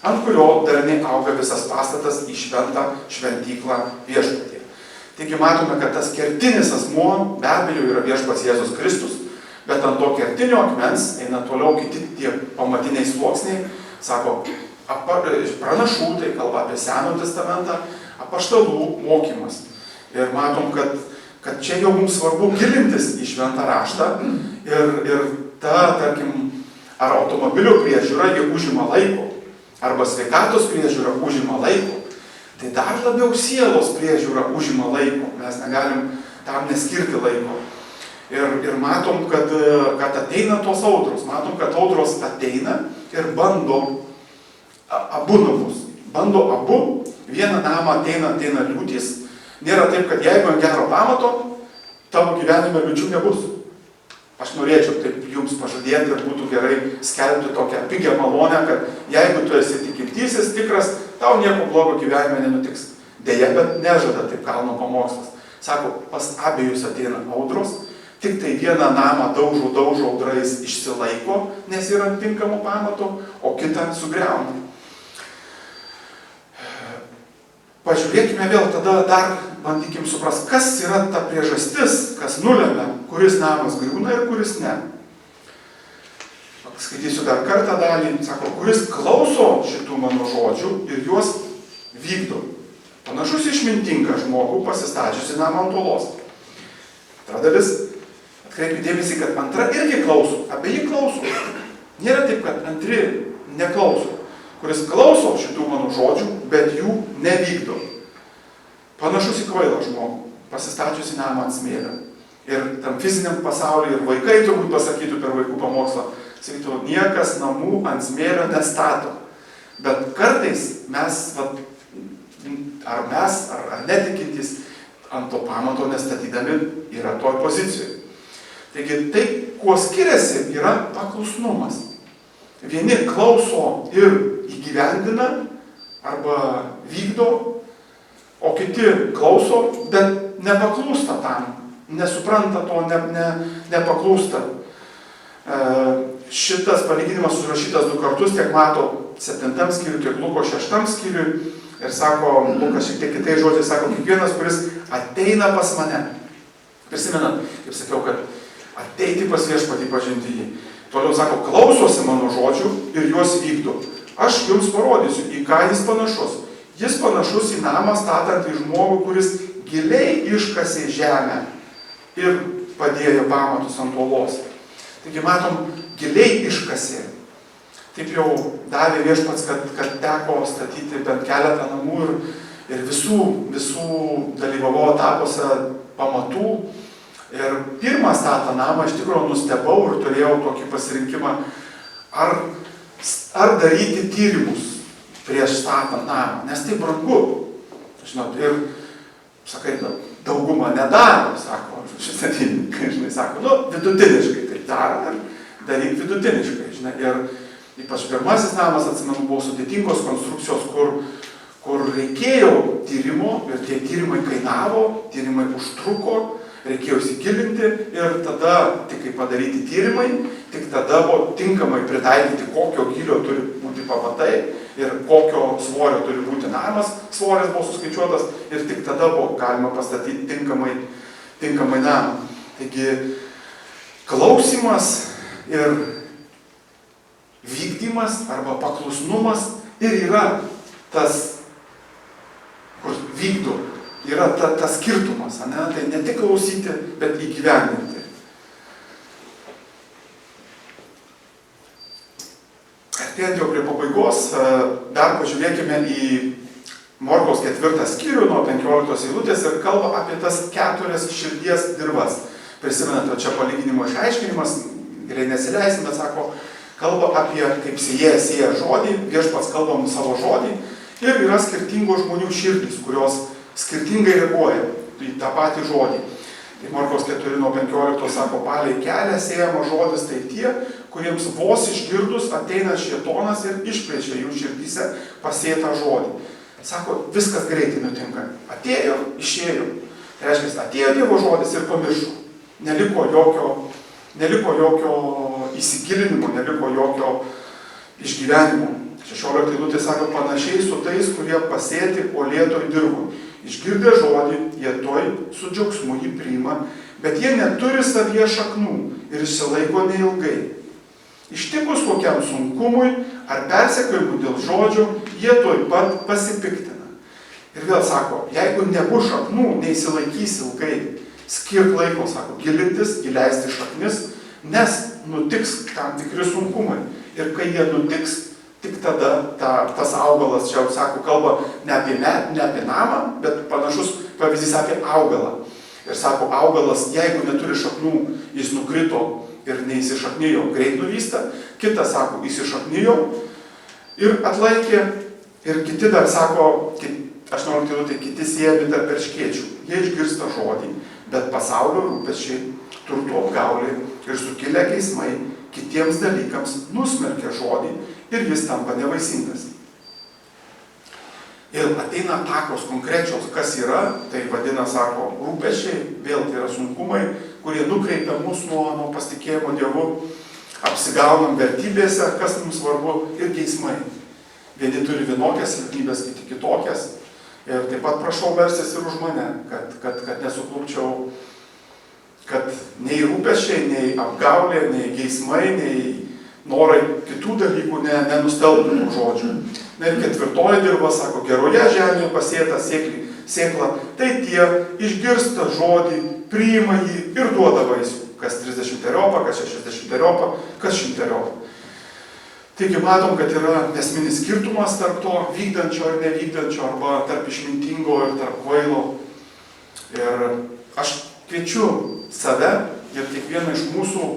ant kurio darniai auga visas pastatas į šventą šventyklą viešpatyje. Taigi matome, kad tas kertinis asmuo be abejo yra viešpats Jėzus Kristus, bet ant to kertinio akmens eina toliau kiti tie pamatiniai sluoksniai, sako, pranašų, tai kalba apie Senojo testamentą, apaštalų mokymas. Ir matom, kad kad čia jau mums svarbu gilintis į šventą raštą ir ta, tarkim, ar automobilio priežiūra jie užima laiko, arba sveikatos priežiūra užima laiko, tai dar labiau sielos priežiūra užima laiko, mes negalim tam neskirti laiko. Ir matom, kad ateina tos audros, matom, kad audros ateina ir bando abu namus, bando abu, vieną namą ateina liūtys, nėra taip, kad jeigu ant gero pamato, tavo gyvenime liūčių nebus. Aš norėčiau taip jums pažadėti ir būtų gerai skelbti tokią pigią malonę, kad jeigu tu esi tikintysis, tikras, tau nieko blogo gyvenime nenutiks. Deja, bet nežada taip Kalno pamokslas. Sako, pas abiejus ateina audros, tik tai vieną namą daužo audrais išsilaiko, nes yra ant tinkamo pamato, o kitą sugriauna. Pažiūrėkime vėl, tada dar bandykim suprast, kas yra ta priežastis, kas nulemia, kuris namas griūna ir kuris ne. Skaitysiu dar kartą dalį, sako, kuris klauso šitų mano žodžių ir juos vykdo. Panašus išmintingą žmogų pasistačiusi namą ant uolos. Antra dalis, atkreipiu dėmesį, kad antra irgi klauso, abieji klauso. Nėra taip, kad antri neklauso. Kuris klauso šitų mano žodžių, bet jų nevykdo. Panašus į kvailą žmogų, pasistačiusi namą ant smėlio. Ir tam fiziniam pasaulyje, ir vaikai turbūt pasakytų per vaikų pamokslą, sakytų, niekas namų ant smėlio nestato. Bet kartais mes, ar netikintys, ant to pamato nestatydami yra toj pozicijoje. Taigi tai, kuo skiriasi, yra paklusnumas. Vieni klauso ir įgyvendina arba vykdo, o kiti klauso, bet nepaklūsta tam, nesupranta to, nepaklūsta. Šitas palyginimas užrašytas 2 kartus, tiek Mato 7 skyriui, tiek Luko 6 skyriui. Ir sako, Lukas šiek tiek kitais žodžiais, sako, kiekvienas, kuris ateina pas mane. Prisimenat, kaip sakiau, kad ateiti pas Viešpatį pažinti jį. Toliau sako, klausosi mano žodžių ir juos vykdo. Aš jums parodysiu, į ką jis panašus. Jis panašus į namą statantį žmogų, kuris giliai iškasė žemę ir padėjo pamatus ant uolos. Taigi matom, giliai iškasė. Taip jau davė Viešpats, kad teko statyti bent keletą namų ir visų dalyvavo etapuose pamatų. Ir pirmą statą namą iš tikrųjų nustebau ir turėjau tokį pasirinkimą, ar daryti tyrimus prieš statant namą, nes tai brangu. Žinot, ir, sakai, dauguma nedaro, sako, šitatynininkai, žinai, sako, vidutiniškai tai daro ir daryk vidutiniškai, žinai. Ir ypač pirmasis namas, atsimenu, buvo sudėtingos konstrukcijos, kur reikėjo tyrimo ir tie tyrimai kainavo, tyrimai užtruko, reikėjo įsigilinti ir tada, tik kai padaryti tyrimai, tik tada buvo tinkamai pritaikyti, kokio gylio turi būti pamatai ir kokio svorio turi būti namas, svoris buvo suskaičiuotas ir tik tada buvo galima pastatyti tinkamai namą. Taigi, klausimas ir vykdymas arba paklusnumas ir yra tas, kur vykdo. Yra tas skirtumas, ne? Tai ne tik klausyti, bet įgyvendinti. Artėjant jau prie pabaigos, dar pažiūrėkime į Morkaus 4 skyrių nuo 15 eilutės ir kalba apie tas 4 širdies dirvas. Prisimenate, čia palyginimo išaiškinimas, gerai nesileisim, bet sako, kalba apie, kaip sėjas sėja žodį, Viešpats kalbam savo žodį ir yra skirtingų žmonių širdys, kurios skirtingai reaguoja į tą patį žodį. Tai Morkaus 4 nuo 15 sako, palei kelią sėjamas žodis, tai tie, kuriems vos išgirdus ateina šėtonas ir išplečia jų širdyse pasėtą žodį. Sako, viskas greitai nutinka. Atėjo, išėjo. Tai reiškia, atėjo Dievo žodis ir pamiršo. Neliko jokio įsigilinimo, neliko jokio išgyvenimo. 16 eilutė sako, panašiai su tais, kurie pasėti uolėtoj dirvoj. Išgirdę žodį, jie toj su džiaugsmu jį priima, bet jie neturi savyje šaknų ir išsilaiko neilgai. Ištikus kokiam sunkumui ar persekiojimui dėl žodžių, jie toj pat pasipiktina. Ir vėl sako, jeigu nebus šaknų, neįsilaikys ilgai. skirk laiko, sako, gilintis, įleisti šaknis, nes nutiks tam tikri sunkumai. Ir kai jie nutiks, tik tada tas augalas, čia sako, kalba ne apie namą, bet panašus pavyzdys apie augalą. Ir sako, augalas, jeigu neturi šaknų, jis nukrito ir neįsišaknijo, greit nuvysta. Kitas sako, įsišaknijo ir atlaikė. Ir kiti dar sako, 18 eilutė, kiti sėjami tarp erškėčių. Jie išgirsta žodį, bet pasaulio rūpesčiai, turtų apgaulė ir sukilę geismai kitiems dalykams nusmerkia žodį ir jis tampa nevaisingas. Ir ateina takos konkrečios, kas yra, tai vadina, sako, rūpesčiai, vėl tai yra sunkumai, kurie nukreipia mus nuo pasitikėjimo Dievu, apsigaunam vertybėse, kas mums svarbu, ir geismai. Vieni turi vienokias silpnybės, kiti kitokias. Ir taip pat prašau verstis ir už mane, kad nesuklupčiau, kad nei rūpesčiai, nei apgaulė, nei geismai, nei norai kitų dalykų nenustelbtų tų žodžių. Na ir 4 dirba, sako, geroje žemėje pasėta sėkla, tai tie išgirsta žodį, priima jį ir duoda vaisių. Kas 30-eriopą, kas 60-eriopą, kas 100-eriopą. Taigi matom, kad yra esminis skirtumas tarp to vykdančio ir nevykdančio, arba tarp išmintingo ir tarp kvailo. Ir aš kviečiu save ir kiekvieną iš mūsų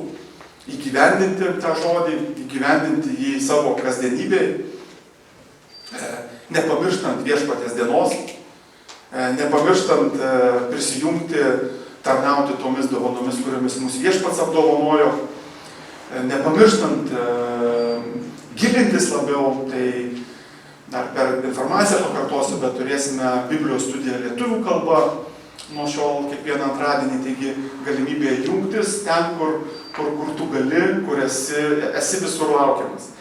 įgyvendinti tą žodį, įgyvendinti jį savo kasdienybėj, nepamirštant viešpaties dienos, nepamirštant prisijungti, tarnauti tomis dovanomis, kuriomis mūsų viešpats apdovanojo, nepamirštant gilintis labiau, tai dar per informaciją pakartosiu, bet turėsime Biblijos studiją lietuvių kalba nuo šiol kiekvieną antradienį, taigi galimybė jungtis ten, kur tu gali, kur esi visur laukiamas.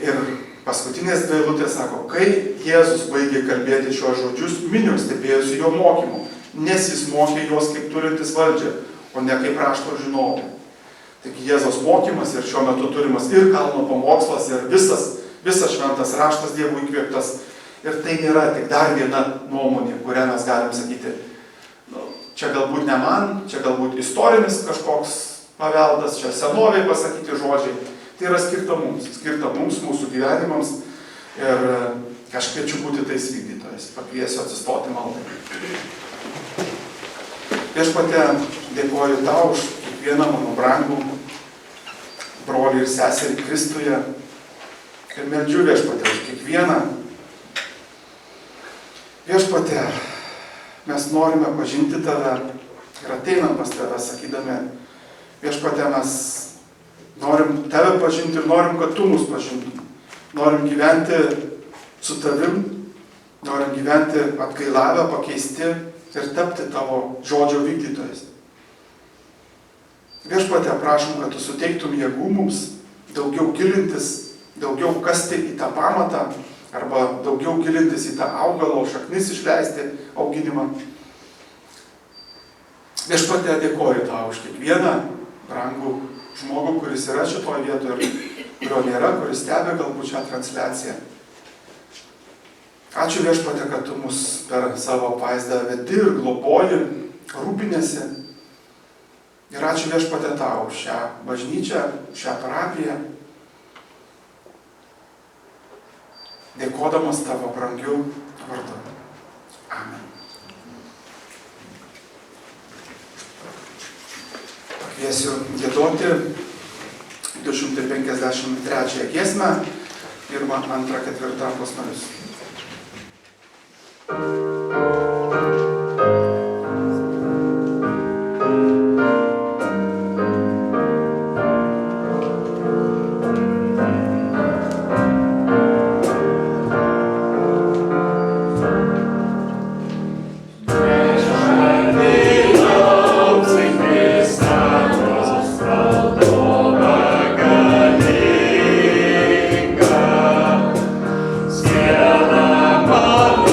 Ir paskutinės 2 eilutės sako, kai Jėzus baigė kalbėti šios žodžius, minios stebėjosi jo mokymu, nes jis mokė juos kaip turintis valdžią, o ne kaip rašto žinovai. Taigi Jėzaus mokymas ir šiuo metu turimas ir kalno pamokslas, ir visas šventas raštas Dievo įkvėptas. Ir tai nėra tik dar viena nuomonė, kurią mes galim sakyti, čia galbūt ne man, čia galbūt istorinis kažkoks paveldas, čia senoviai pasakyti žodžiai. Tai yra skirta mums, mūsų gyvenimams. Ir aš kviečiu būti tais vykdytojais, pakviesiu atsistoti maldai. Viešpatie, dėkoju tau už kiekvieną mano brangų brolį ir seserį Kristuje. Ir meldžiu Viešpatie už kiekvieną. Viešpatie, mes norime pažinti tave ir ateinam pas tave, sakydami, Viešpatie, mes norim tave pažinti ir norim, kad tu mus pažintum. Norim gyventi su tavim, norim gyventi atgailavę, pakeisti ir tapti tavo žodžio vykdytojais. Viešpatie, prašom, kad tu suteiktum jėgų mums daugiau gilintis, daugiau kasti į tą pamatą, arba daugiau gilintis į tą augalo šaknis išleisti auginimą. Viešpatie, dėkoju tau už kiekvieną brangų žmogų, kuris yra šitoje vietoje ir kurio nėra, kuris stebi galbūt šią transliaciją. Ačiū Viešpatie, kad tu mus per savo apvaizdą vedi ir globoji, rūpinėsi. Ir ačiū Viešpatie tau šią bažnyčią, šią parapiją, dėkodamas tavo brangiu vardu. Amen. Pakviesiu giedoti 253 giesmę, 1, 2, 4 posmelius. Siela malo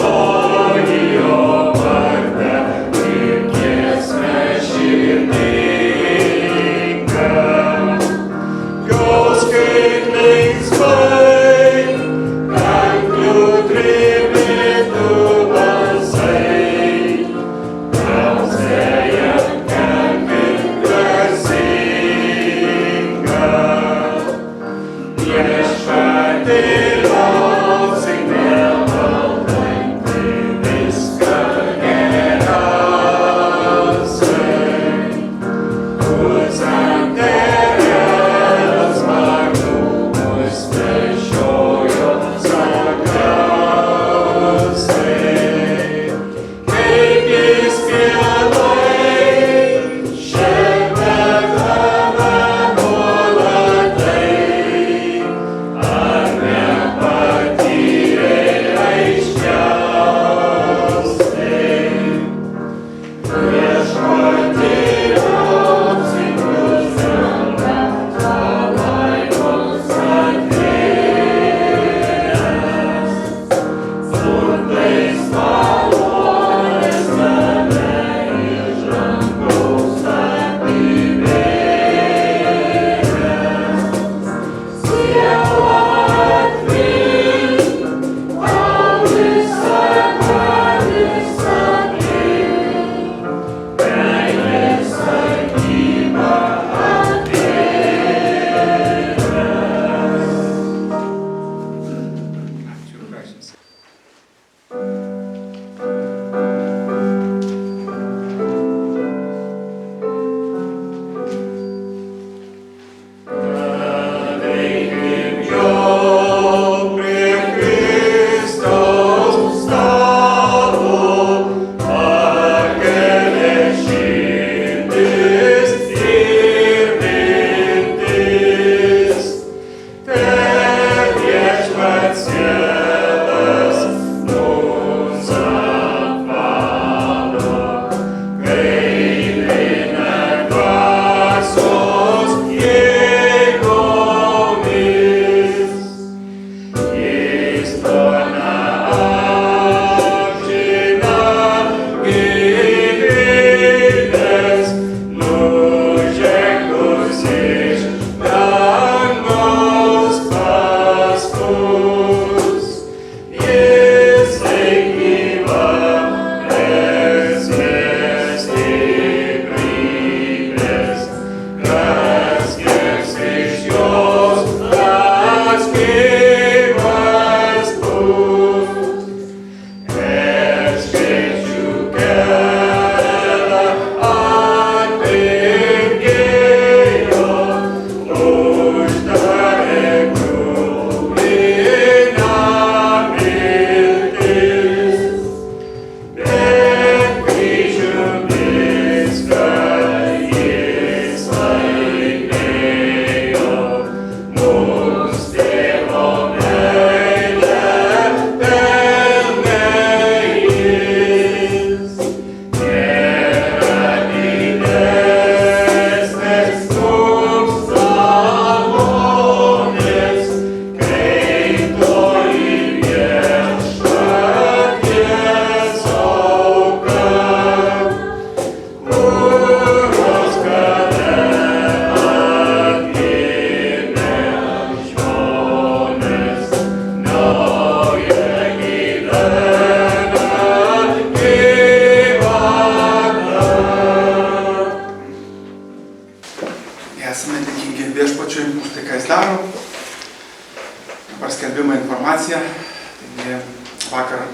vakar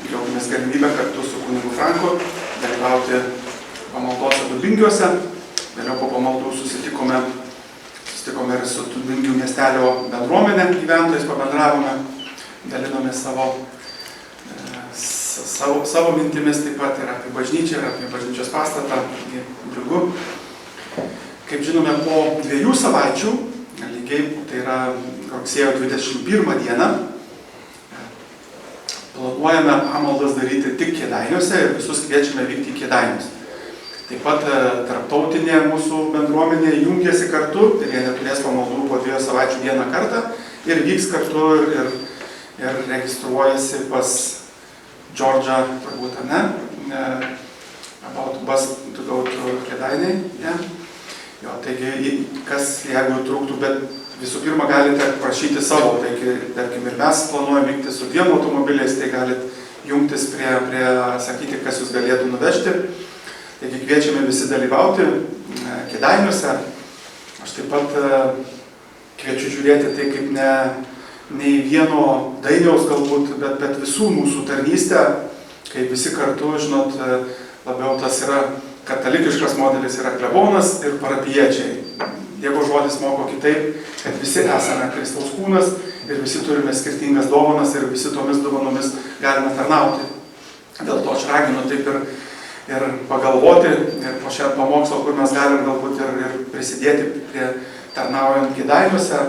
džiaugiamės galimybę kartu su kunigu Franku dalyvauti pamaldose Dubingiuose. Vėliau po pamaldų susitikome ir su Dubingių miestelio bendruomenė gyventojais, pabendravome, dalinome savo mintimis taip pat ir apie bažnyčią, ir apie bažnyčios pastatą. Džiugu. Kaip žinome, po 2 savaičių, lygiai, tai yra rugsėjo 21 dieną, planuojame pamaldas daryti tik Kėdainiuose ir visus kviečiame vykti į Kėdainius. Taip pat tarptautinė mūsų bendruomenė jungiasi kartu ir jie neturės pamaldų po 2 savaičių vieną kartą ir vyks kartu ir registruojasi pas Džordžą, turbūt, ar ne? About bus to go to Kėdainiai. Yeah. Jo, taigi, kas jeigu trūktų, bet visų pirma galite prašyti savo, taigi, tarkim, ir mes planuojame vykti su 2 automobiliais, tai galite jungtis prie sakyti, kas jūs galėtų nuvežti. Taigi kviečiame visi dalyvauti Kėdainiuose. Aš taip pat kviečiu žiūrėti tai kaip ne į vieno dainiaus galbūt, bet visų mūsų tarnystę, kai visi kartu, žinot, labiau tas yra katalikiškas modelis, yra klebonas ir parapiečiai. Dievo žodis moko kitaip, kad visi esame Kristaus kūnas ir visi turime skirtingas dovanas ir visi tomis dovanomis galime tarnauti. Dėl to aš raginu taip ir pagalvoti ir po šią pamokslą, kur mes galim galbūt ir prisidėti prie tarnaujant Kėdainiuose.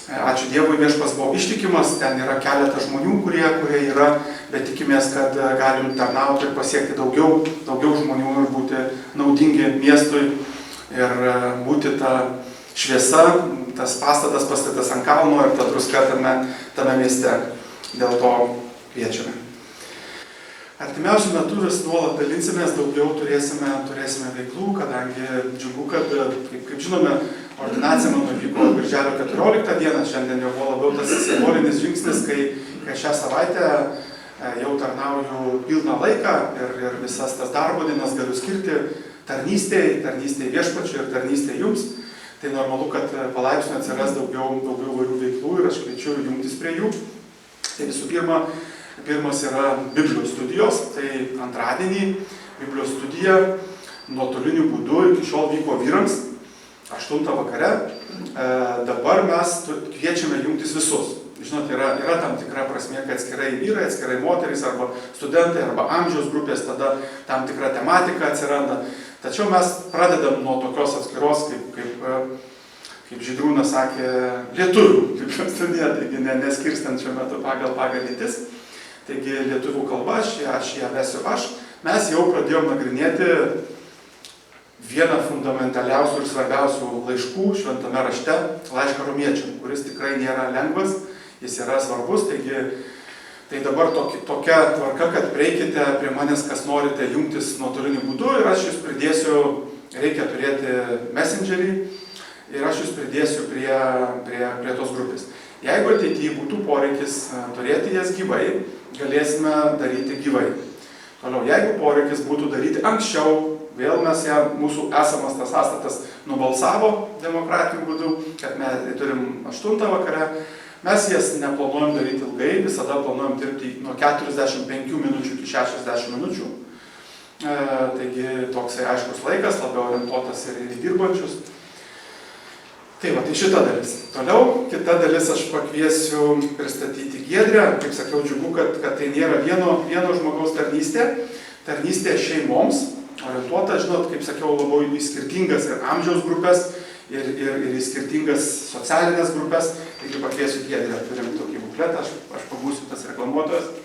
Ačiū Dievui, viešpats buvo ištikimas, ten yra keletas žmonių, kurie yra, bet tikimės, kad galim tarnauti ir pasiekti daugiau žmonių ir būti naudingi miestui ir būti ta šviesa, tas pastatas pastatytas ant kalno ir ta druska tame mieste. Dėl to kviečiame. Artimiausiu metu vis nuolat dalinsimės, daugiau turėsime veiklų, kadangi džiugu, kad, kaip žinome, ordinacija mano vyko birželio 14 dieną, šiandien jau buvo labiau tas simbolinis žingsnis, kai šią savaitę jau tarnauju pilną laiką ir visas tas darbo dienas galiu skirti tarnystėje viešpačiui ir tarnystėje jums. Tai normalu, kad palaipsniui atsiras daugiau įvairių veiklų ir aš kviečiu jungtis prie jų. Tai visų pirmas yra Biblijos studijos, tai antradienį Biblijos studija nuotoliniu būdu iki šiol vyko vyrams 8 vakare. Dabar mes kviečiame jungtis visus. Žinot, yra tam tikra prasmė, kad atskirai vyrai, atskirai moterys arba studentai arba amžiaus grupės, tada tam tikra tematika atsiranda. Tačiau mes pradedam nuo tokios atskiros, kaip Žydrūnas sakė, lietuvių, kaip studija, taigi neskirstant šiuo metu pagal lytis. Taigi lietuvių kalba, aš ją vesiu aš. Mes jau pradėjom nagrinėti vieną fundamentaliausių ir svarbiausių laiškų šventame rašte, laišką romiečiam, kuris tikrai nėra lengvas, jis yra svarbus. Taigi, tai dabar tokia tvarka, kad prieikite prie manęs, kas norite jungtis nuotoliniu būdu ir aš jūs pridėsiu, reikia turėti messengerį ir aš jūs pridėsiu prie tos grupės. Jeigu ateityje būtų poreikis turėti jas gyvai, galėsime daryti gyvai. Toliau, jeigu poreikis būtų daryti anksčiau, vėl mūsų esamas tas pastatas nubalsavo demokratiniu būdu, kad mes turim 8 vakare, mes jas neplanuojam daryti ilgai, visada planuojam dirbti nuo 45 minučių iki 60 minučių. Taigi toksai aiškus laikas, labiau orientuotas ir į dirbančius. Tai va, tai šita dalis. Toliau, kita dalis aš pakviesiu pristatyti Giedrę. Kaip sakiau, džiugu, kad tai nėra vieno žmogaus tarnystė šeimoms, orientuota, žinot, kaip sakiau, labai į skirtingas ir amžiaus grupės, ir į skirtingas socialinės grupės. Taigi pakviesiu Giedrę, turim tokį bukletą, aš pabūsiu tas reklamuotojas.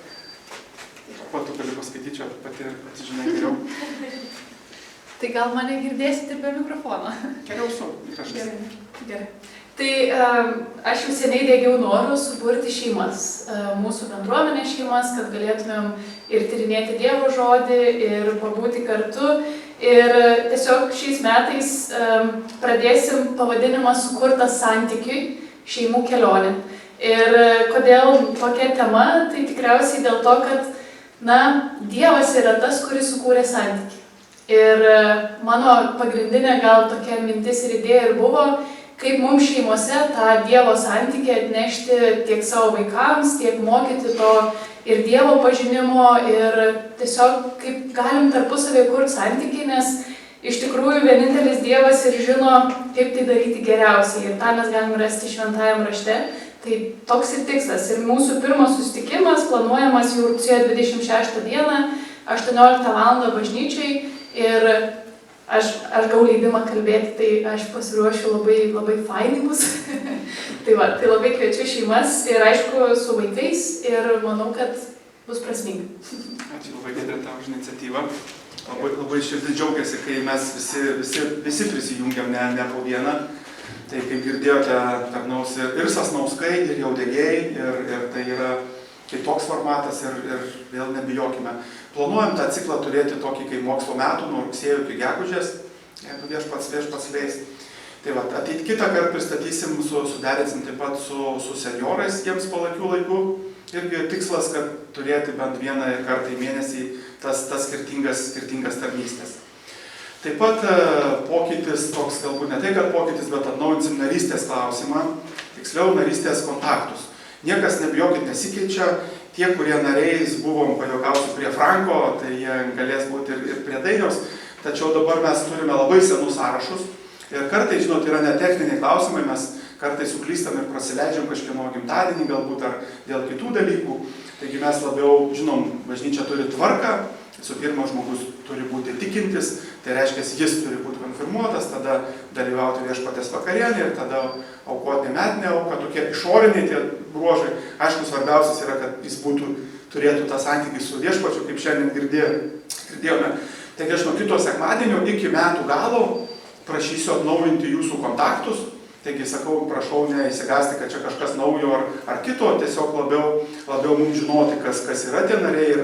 Ko tu gali paskaityti, pati žinai geriau. Tai gal mane girdėsite ir be mikrofono? Geriau su įrašais. Gerai. Tai aš jau seniai diegiau norų suburti šeimas, mūsų bendruomenės šeimas, kad galėtumėm ir tyrinėti Dievo žodį, ir pabūti kartu. Ir tiesiog šiais metais pradėsim pavadinimą Sukurtas santykiui šeimų kelionė. Ir kodėl tokia tema, tai tikriausiai dėl to, kad Dievas yra tas, kuris sukūrė santykį. Ir mano pagrindinė gal tokia mintis ir idėja ir buvo, kaip mums šeimose tą Dievo santykį atnešti tiek savo vaikams, tiek mokyti to ir Dievo pažinimo, ir tiesiog kaip galim tarpusavį kurti santykį, nes iš tikrųjų vienintelis Dievas ir žino, kaip tai daryti geriausiai. Ir tą mes galim rasti šventajam rašte. Tai toks ir tikslas. Ir mūsų pirmas susitikimas planuojamas jau rugsėjo 26 dieną, 18 val. Bažnyčiai. Ir aš gavau leidimą kalbėti, tai aš pasiruošiu labai fainai bus. Tai labai kviečiu šeimas ir aišku su vaikais ir manau, kad bus prasminga. Ačiū labai Giedre tau už iniciatyvą. Labai širdį džiaugiasi, kai mes visi prisijungiam, ne po vieną. Tai kaip girdėjote, tarnaus ir Sasnauskai, ir Jaudegėjai, ir tai yra kitoks formatas ir vėl nebijokime. Planuojam tą ciklą turėti tokį kaip mokslo metų, nuo rugsėjo iki gegužės, jeigu viešpats leis. Tai va, kitą kartą pristatysim, suderinsim taip pat su seniorais jiems palakių laikų. Irgi tikslas, kad turėti bent vieną kartą į mėnesį tas skirtingas tarnystės. Taip pat pokytis, toks galbūt ne tai, kad pokytis, bet atnaujinsim narystės klausimą, tiksliau narystės kontaktus. Niekas, nebijokit, nesikeičia. Tie, kurie nariais buvom, pajuokausiu, prie Franko, tai jie galės būti ir prie Dainiaus. Tačiau dabar mes turime labai senus sąrašus. Ir kartais, žinot, yra ne techniniai klausimai, mes kartais suklystam ir prasileidžiam kažkieno gimtadienį galbūt ar dėl kitų dalykų. Taigi mes labiau, žinom, bažnyčia turi tvarką. Visų pirma, žmogus turi būti tikintis, tai reiškia, jis turi būti konfirmuotas, tada dalyvauti viešpatės vakarienėje ir tada aukoti metinę auką, tokie išoriniai tie bruožai. Aišku, svarbiausias yra, kad jis turėtų tą santykį su viešpačiu, kaip šiandien girdėjome. Taigi aš nuo kito sekmadienio iki metų galo prašysiu atnaujinti jūsų kontaktus. Taigi sakau, prašau neįsigąsti, kad čia kažkas naujo ar kito, tiesiog labiau mums žinoti, kas yra tie nariai ir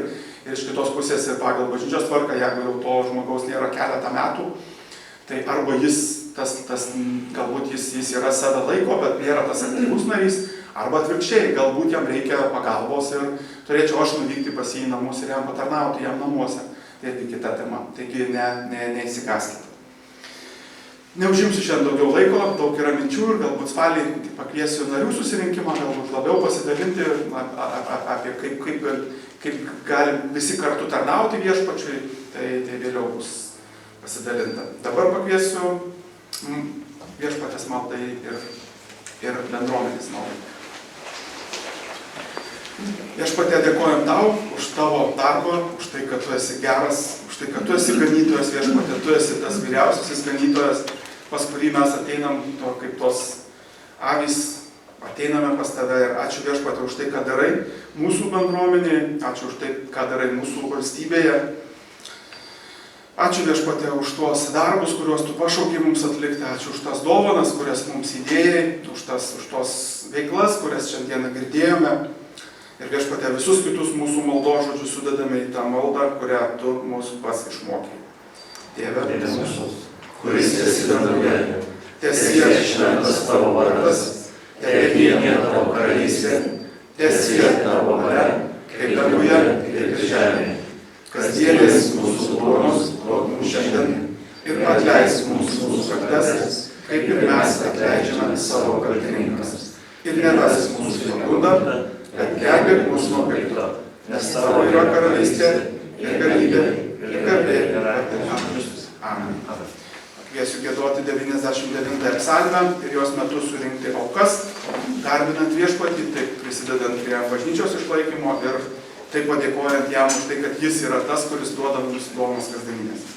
iš kitos pusės ir pagal bažnyčios tvarką, jeigu jau to žmogaus nėra keletą metų, tai arba galbūt jis yra save laiko, bet nėra tas aktyvus narys, arba atvirkščiai, galbūt jam reikia pagalbos ir turėčiau aš nuvykti pas jį į namus ir jam patarnauti jam namuose. Tai irgi kita tema. Taigi neįsigąskite. Neužimsiu šiandien daugiau laiko, daug yra minčių ir galbūt spalį pakviesiu narių susirinkimą, galbūt labiau pasidalinti apie kaip galim visi kartu tarnauti viešpačiui, tai vėliau bus pasidalinta. Dabar pakviesiu viešpatės maldai ir bendruomenės maldai. Viešpatie, dėkojam tau už tavo darbą, už tai, kad tu esi geras, už tai, kad tu esi ganytojas, viešpatie, tu esi tas vyriausiasis ganytojas, pas kurį mes ateinam kaip tos avys, ateiname pas tave ir ačiū viešpatie už tai, ką darai mūsų bendruomenėje, ačiū už tai, ką darai mūsų valstybėje. Ačiū viešpatie už tuos darbus, kuriuos tu pašaukei mums atlikti, ačiū už tas dovanas, kurias mums įdėjai, už tos veiklas, kurias šiandieną girdėjome. Ir viešpatie visus kitus mūsų maldožodžius sudedame į tą maldą, kurią tu mūsų pats išmokei. Tėve, kuris esi danguje, teesie šventas tavo vardas, teateinie tavo karalystė, teesie tavo valia, kaip danguje ir žemėje. Kasdienės mūsų duonos duok mums šiandien ir atleisk mums mūsų kaltes, kaip ir mes atleidžiame savo kaltininkams. Ir nevesk mūsų į pagundą, bet gelbėk mus nuo pikto, nes tavo yra karalystė ir galybė ir garbė per amžius. Amen. Kviesiu giedoti 99 psalmę ir jos metu surinkti aukas, garbinant viešpatį, taip prisidedant prie bažnyčios išlaikymo ir taip padėkojant jam už tai, kad jis yra tas, kuris duoda mums duonos kasdieninės.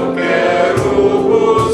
Kerubų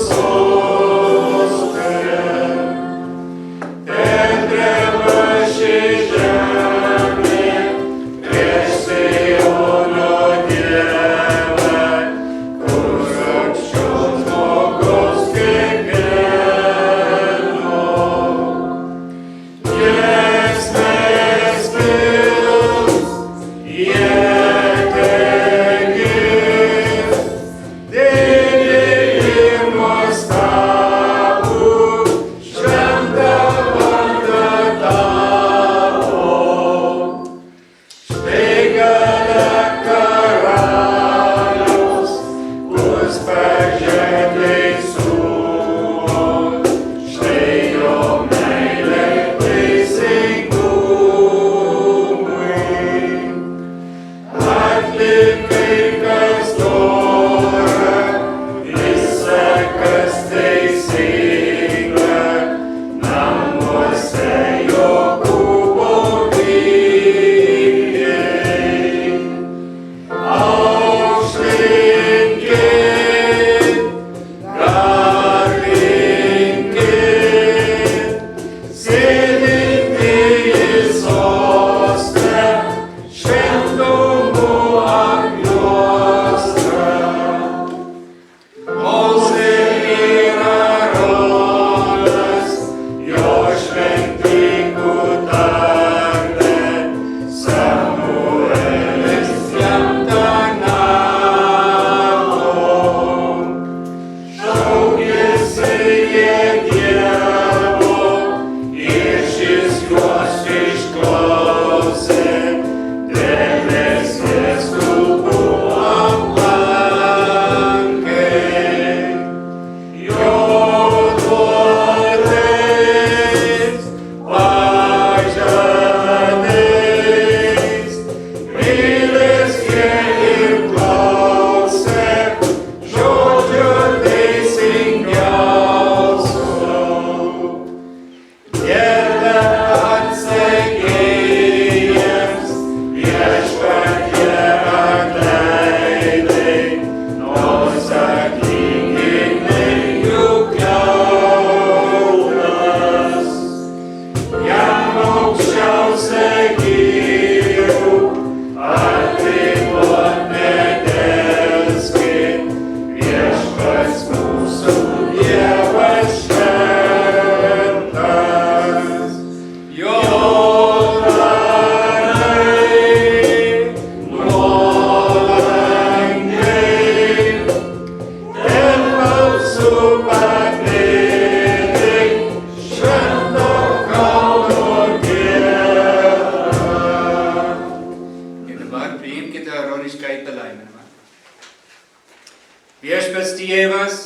Viešpats Dievas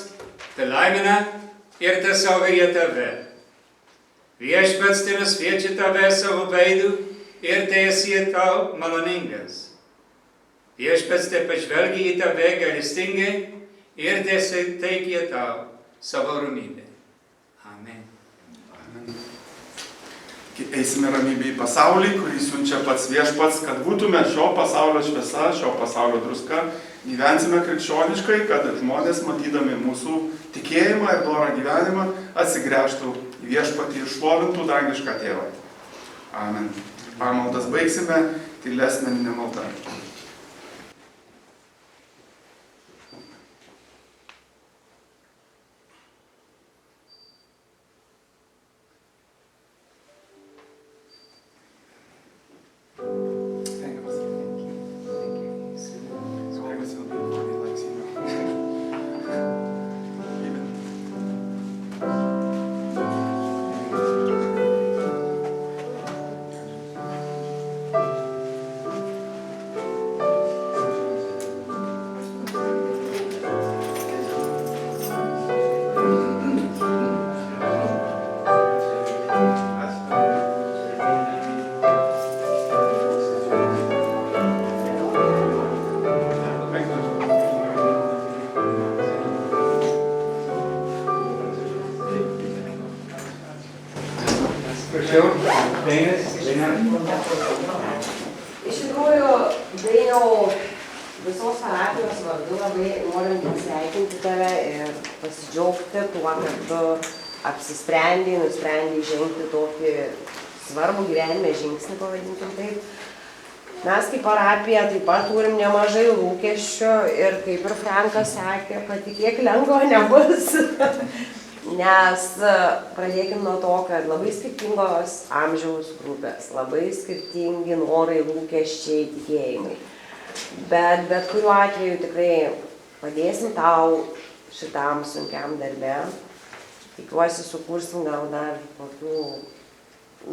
te laimina ir te saugoja tave. Viešpats te nušviečia tave savo veidu ir te esi tau maloningas. Viešpats te pažvelgia į tave gailestingai ir te teikia tau savo ramybę. Amen. Eisime ramybę į pasaulį, kurį siunčia pats viešpats, kad būtume šio pasaulio šviesa, šio pasaulio druska. Gyvensime krikščioniškai, kad žmonės, matydami mūsų tikėjimą ir dorą gyvenimą, atsigręžtų į viešpatį ir šlovintų dangišką tėvą. Amen. Pamaldas baigsime tylesnė malda. Prašau, Dainas, Daina. Iš tikrųjų, Dainiau, visos parapijos vardu labai norim pasveikinti tave ir pasidžiaugti tuo, kad tu nusprendei žengti tokį svarbų gyvenime žingsnį, pavadinkim taip. Mes kaip parapija taip pat turim nemažai lūkesčių ir kaip ir Frankas sakė, patikėk, lengva nebus. Nes pradėkim nuo to, kad labai skirtingos amžiaus grupės, labai skirtingi norai, lūkesčiai, tikėjimai. Bet kuriuo atveju tikrai padėsim tau šitam sunkiam darbe. Tikiuosi, sukursim gal dar kokių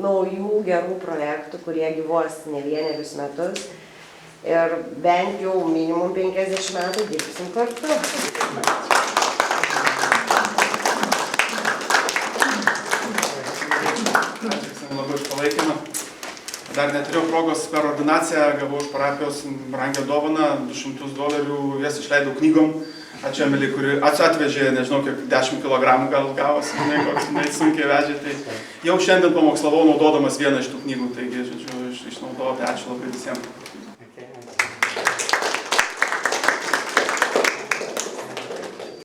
naujų gerų projektų, kurie gyvuos ne vienerius metus. Ir bent jau minimum 50 metų dirbsim kartu. Labai už palaikymą. Dar neturėjau progos per ordinaciją, gavau iš parapijos brangią dovaną, $200, jas išleidau knygom. Ačiū Emilį, kuri atvežė, nežinau, kiek 10 kg gal gavosi, koks sunkiai vežė. Tai jau šiandien pamokslavau naudodamas vieną iš tų knygų, taigi, žodžiu, išnaudoti. Ačiū labai visiems.